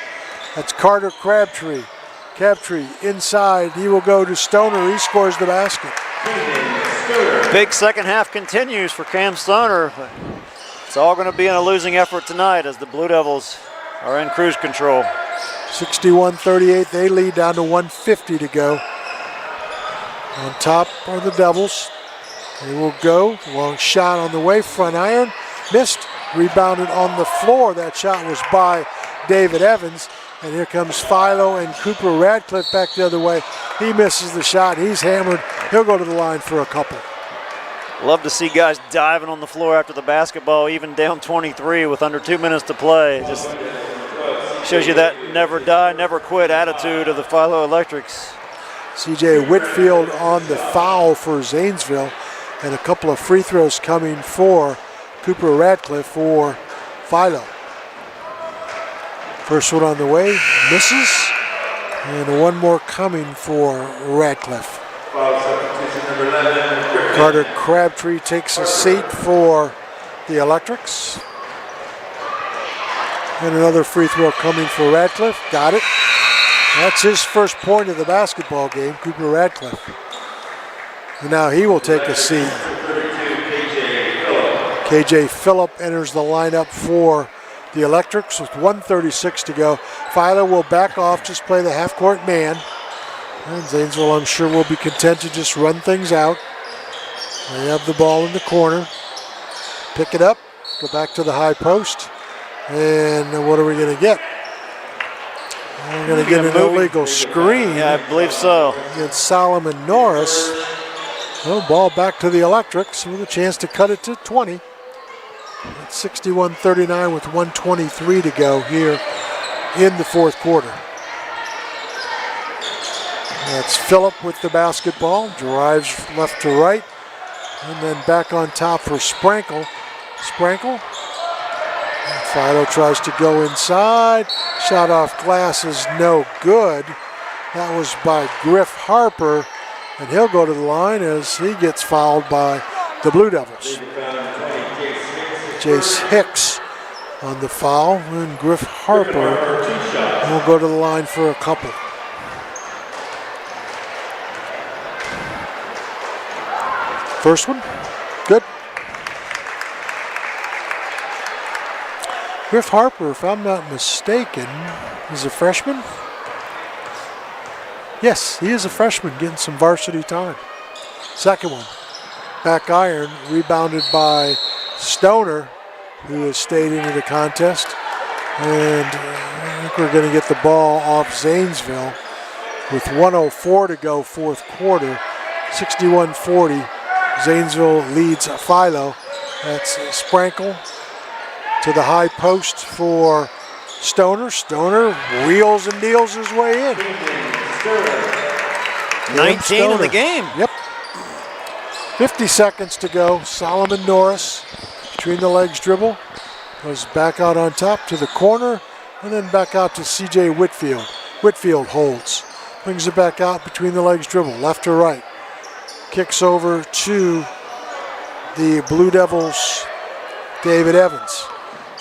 That's Carter Crabtree. Crabtree inside. He will go to Stoner. He scores the basket. Big second half continues for Cam Stoner. But it's all going to be in a losing effort tonight as the Blue Devils are in cruise control. 61-38. They lead down to 1:50 to go. On top are the Devils. They will go. Long shot on the way. Front iron. Missed. Rebounded on the floor. That shot was by David Evans. And here comes Philo and Cooper Radcliffe back the other way. He misses the shot. He's hammered. He'll go to the line for a couple. Love to see guys diving on the floor after the basketball, even down 23 with under 2 minutes to play. Just shows you that never die, never quit attitude of the Philo Electrics. C.J. Whitfield on the foul for Zanesville, and a couple of free throws coming for Cooper Radcliffe for Philo. First one on the way, misses, and one more coming for Radcliffe. Carter Crabtree takes a seat for the Electrics. And another free throw coming for Radcliffe, got it. That's his first point of the basketball game, Cooper Radcliffe. And now he will take a seat. KJ Phillip enters the lineup for the Electrics with 1:36 to go. Philo will back off, just play the half-court man. And Zanesville, I'm sure, will be content to just run things out. They have the ball in the corner. Pick it up, go back to the high post. And what are we going to get? We're going to get an illegal screen. Yeah, I believe so. Against Solomon Norris. Well, ball back to the Electrics with a chance to cut it to 20. It's 61-39 with 1:23 to go here in the fourth quarter. That's Phillip with the basketball, drives left to right, and then back on top for Sprankle. Sprankle. Philo tries to go inside. Shot off glass is no good. That was by Griff Harper, and he'll go to the line as he gets fouled by the Blue Devils. Jace Hicks on the foul, and Griff Harper will go to the line for a couple. First one, good. Griff Harper, if I'm not mistaken, is a freshman. Yes, he is a freshman getting some varsity time. Second one, back iron, rebounded by Stoner, who has stayed into the contest. And I think we're going to get the ball off Zanesville with 1:04 to go, fourth quarter. 61-40. Zanesville leads Philo. That's Sprankle to the high post for Stoner. Stoner wheels and deals his way in. 19 in the game. Yep. 50 seconds to go. Solomon Norris, between the legs dribble, goes back out on top to the corner, and then back out to C.J. Whitfield. Whitfield holds, brings it back out between the legs dribble, left to right. Kicks over to the Blue Devils, David Evans.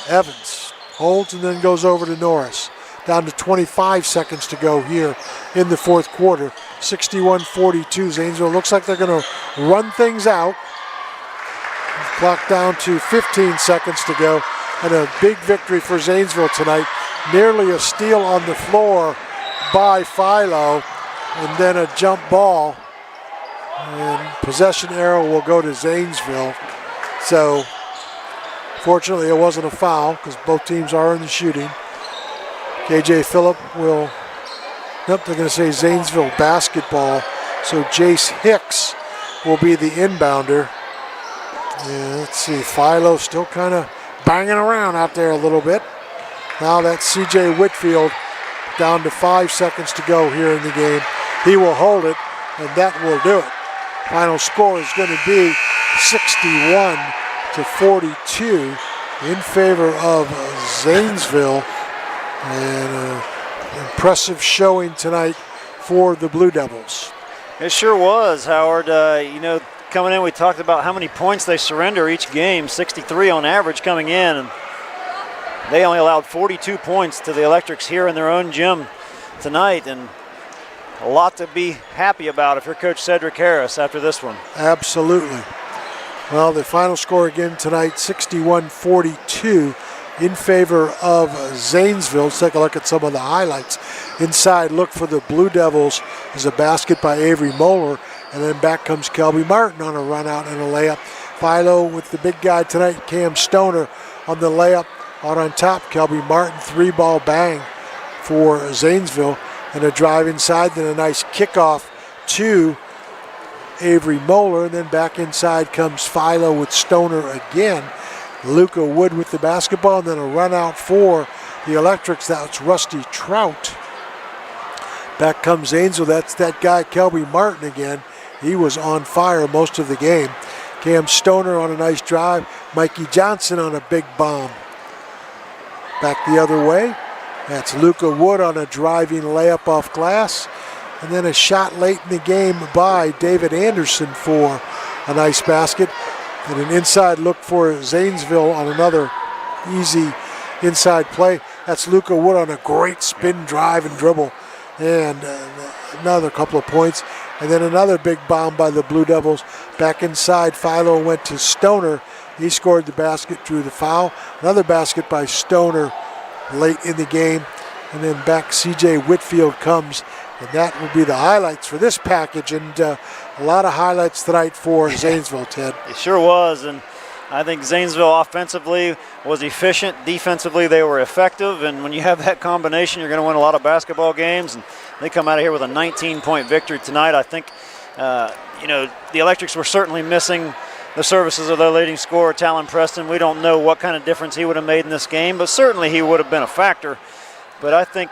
Evans holds and then goes over to Norris. Down to 25 seconds to go here in the fourth quarter. 61-42. Zanesville looks like they're going to run things out. Clock down to 15 seconds to go. And a big victory for Zanesville tonight. Nearly a steal on the floor by Philo. And then a jump ball. And possession arrow will go to Zanesville. So fortunately it wasn't a foul because both teams are in the shooting. KJ Phillip will, nope, they're going to say Zanesville basketball. So Jace Hicks will be the inbounder. Yeah, let's see, Philo still kind of banging around out there a little bit. Now that's C.J. Whitfield down to 5 seconds to go here in the game. He will hold it, and that will do it. Final score is going to be 61-42 in favor of Zanesville. And an impressive showing tonight for the Blue Devils. It sure was, Howard. Coming in, we talked about how many points they surrender each game, 63 on average coming in. And they only allowed 42 points to the Electrics here in their own gym tonight. And a lot to be happy about if you're Coach Cedric Harris after this one. Absolutely. Well, the final score again tonight, 61-42 in favor of Zanesville. Let's take a look at some of the highlights. Inside look for the Blue Devils is a basket by Avery Moeller, and then back comes Kelby Martin on a run out and a layup. Philo with the big guy tonight, Cam Stoner on the layup. Out on top, Kelby Martin, 3-ball bang for Zanesville, and a drive inside, then a nice kickoff to Avery Moeller, and then back inside comes Philo with Stoner again. Luca Wood with the basketball, and then a run out for the Electrics. That's Rusty Trout. Back comes Zanesville. That's that guy, Kelby Martin again. He was on fire most of the game. Cam Stoner on a nice drive. Mikey Johnson on a big bomb. Back the other way. That's Luca Wood on a driving layup off glass. And then a shot late in the game by David Anderson for a nice basket. And an inside look for Zanesville on another easy inside play. That's Luca Wood on a great spin drive and dribble. And another couple of points. And then another big bomb by the Blue Devils. Back inside, Philo went to Stoner. He scored the basket, drew the foul. Another basket by Stoner late in the game. And then back C.J. Whitfield comes. And that will be the highlights for this package. And a lot of highlights tonight for Zanesville, Ted. It sure was. And I think Zanesville offensively was efficient. Defensively, they were effective. And when you have that combination, you're going to win a lot of basketball games. And they come out of here with a 19-point victory tonight. I think, the Electrics were certainly missing the services of their leading scorer, Talon Preston. We don't know what kind of difference he would have made in this game, but certainly he would have been a factor. But I think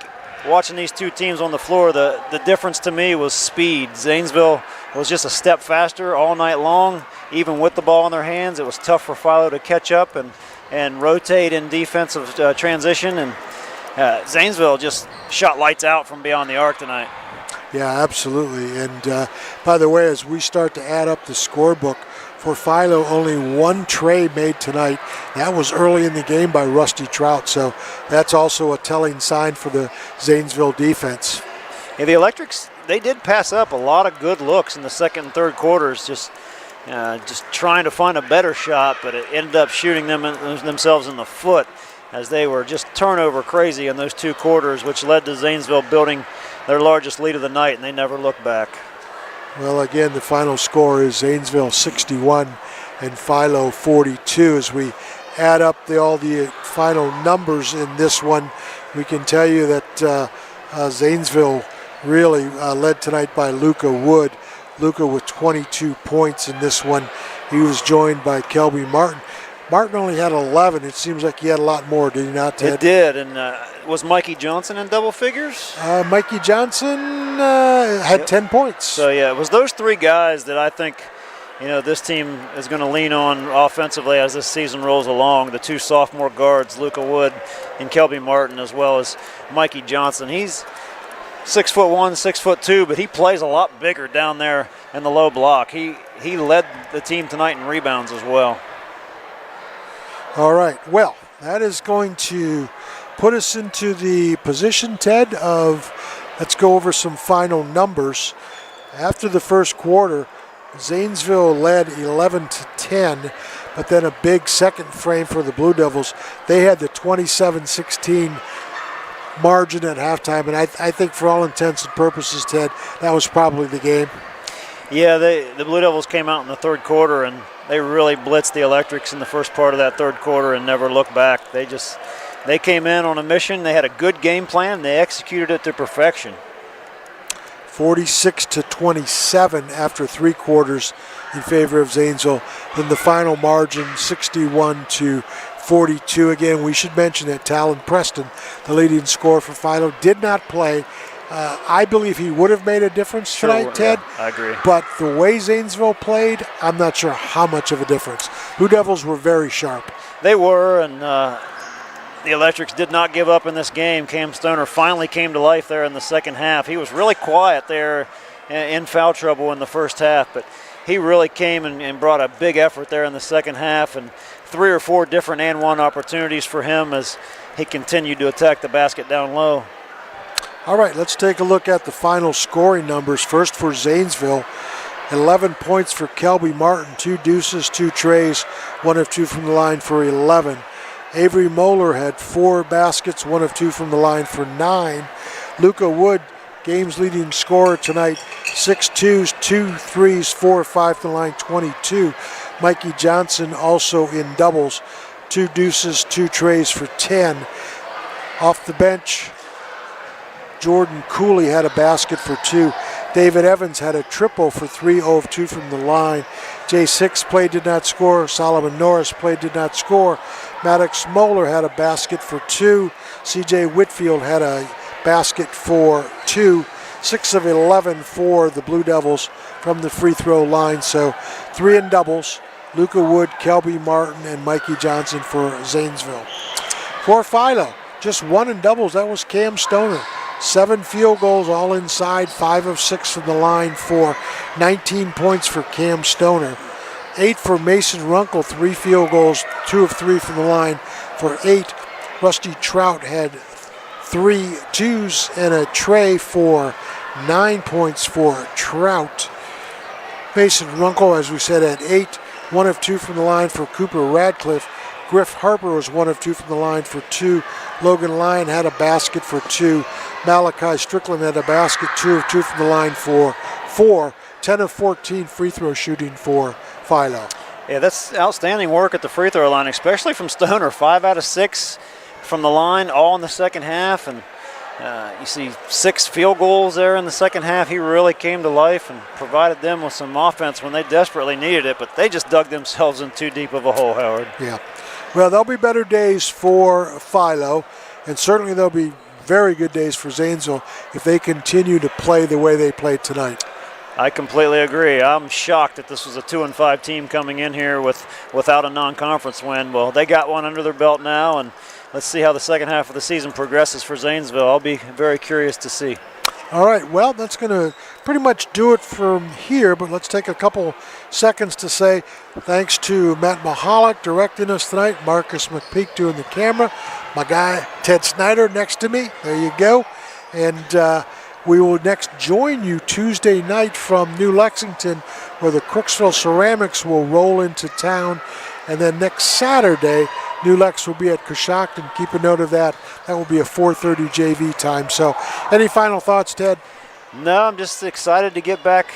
watching these two teams on the floor, the difference to me was speed. Zanesville was just a step faster all night long, even with the ball in their hands. It was tough for Philo to catch up and rotate in defensive transition. And Zanesville just shot lights out from beyond the arc tonight. Yeah, absolutely. And by the way, as we start to add up the scorebook, for Philo, only one tray made tonight. That was early in the game by Rusty Trout, so that's also a telling sign for the Zanesville defense. Yeah, the Electrics, they did pass up a lot of good looks in the second and third quarters, just trying to find a better shot, but it ended up shooting themselves in the foot as they were just turnover crazy in those two quarters, which led to Zanesville building their largest lead of the night, and they never looked back. Well, again, the final score is Zanesville 61 and Philo 42. As we add up all the final numbers in this one, we can tell you that Zanesville really led tonight by Luca Wood. Luca with 22 points in this one. He was joined by Kelby Martin. Martin only had 11. It seems like he had a lot more, did he not, Ted? It did, and Was Mikey Johnson in double figures? Mikey Johnson had 10 points. So, yeah, it was those three guys that I think, this team is going to lean on offensively as this season rolls along. The two sophomore guards, Luka Wood and Kelby Martin, as well as Mikey Johnson. He's 6'1", 6'2", but he plays a lot bigger down there in the low block. He led the team tonight in rebounds as well. All right, well, that is going to put us into the position, Ted, of let's go over some final numbers. After the first quarter, Zanesville led 11-10, but then a big second frame for the Blue Devils. They had the 27-16 margin at halftime, and I think for all intents and purposes, Ted, that was probably the game. Yeah, the Blue Devils came out in the third quarter, and they really blitzed the Electrics in the first part of that third quarter and never looked back. They came in on a mission. They had a good game plan. They executed it to perfection. 46-27 after three quarters in favor of Zanesville. Then the final margin, 61-42. Again, we should mention that Talon Preston, the leading scorer for Philo, did not play. I believe he would have made a difference tonight, Ted. Yeah, I agree. But the way Zanesville played, I'm not sure how much of a difference. Blue Devils were very sharp. They were, and the Electrics did not give up in this game. Cam Stoner finally came to life there in the second half. He was really quiet there in foul trouble in the first half, but he really came and brought a big effort there in the second half, and 3 or 4 different and one opportunities for him as he continued to attack the basket down low. All right, let's take a look at the final scoring numbers. First for Zanesville, 11 points for Kelby Martin, 2 deuces, 2 trays, 1 of 2 from the line for 11. Avery Moeller had 4 baskets, 1 of 2 from the line for 9. Luka Wood, game's leading scorer tonight, 6 twos, 2 threes, 4 or 5 from the line, 22. Mikey Johnson also in doubles, 2 deuces, 2 trays for 10. Off the bench, Jordan Cooley had a basket for 2. David Evans had a triple for 3, 0 of 2 from the line. Jay Six played, did not score. Solomon Norris played, did not score. Maddox Moeller had a basket for 2. CJ Whitfield had a basket for 2. 6 of 11 for the Blue Devils from the free throw line. So 3 in doubles. Luka Wood, Kelby Martin, and Mikey Johnson for Zanesville. For Philo, just 1 in doubles. That was Cam Stoner. 7 field goals, all inside, 5 of 6 from the line for 19 points for Cam Stoner. 8 for Mason Runkle, 3 field goals, 2 of 3 from the line for 8. Rusty Trout had 3 twos and a tray for 9 points for Trout. Mason Runkle, as we said, had 8, 1 of 2 from the line for Cooper Radcliffe. Griff Harper was 1 of 2 from the line for 2. Logan Lyon had a basket for 2. Malachi Strickland had a basket, 2 of 2 from the line for 4. 10 of 14 free throw shooting for Philo. Yeah, that's outstanding work at the free throw line, especially from Stoner. 5 out of 6 from the line, all in the second half. And you see 6 field goals there in the second half. He really came to life and provided them with some offense when they desperately needed it, but they just dug themselves in too deep of a hole, Howard. Yeah. Well, there'll be better days for Philo, and certainly there'll be very good days for Zanesville if they continue to play the way they played tonight. I completely agree. I'm shocked that this was a 2-5 team coming in here without a non-conference win. Well, they got one under their belt now, and let's see how the second half of the season progresses for Zanesville. I'll be very curious to see. All right, well, that's going to pretty much do it from here, but let's take a couple seconds to say thanks to Matt Mahalik directing us tonight, Marcus McPeak doing the camera, my guy Ted Snyder next to me. There you go. And we will next join you Tuesday night from New Lexington, where the Crooksville Ceramics will roll into town. And then next Saturday, New Lex will be at Coshocton. Keep a note of that. That will be a 4:30 JV time. So any final thoughts, Ted? No, I'm just excited to get back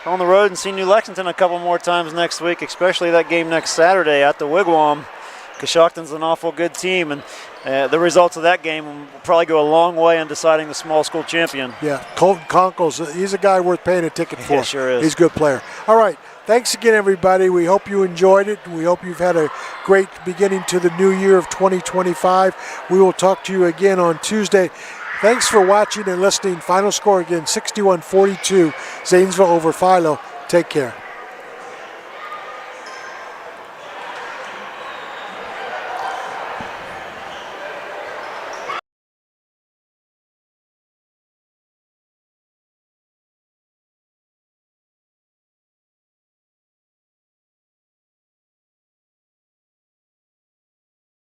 on the road and see New Lexington a couple more times next week, especially that game next Saturday at the Wigwam. Coshocton's an awful good team, and the results of that game will probably go a long way in deciding the small school champion. Yeah, Colton Conkles, he's a guy worth paying a ticket for. Yeah, sure is. He's a good player. All right, thanks again, everybody. We hope you enjoyed it. We hope you've had a great beginning to the new year of 2025. We will talk to you again on Tuesday. Thanks for watching and listening. Final score again, 61-42, Zanesville over Philo. Take care.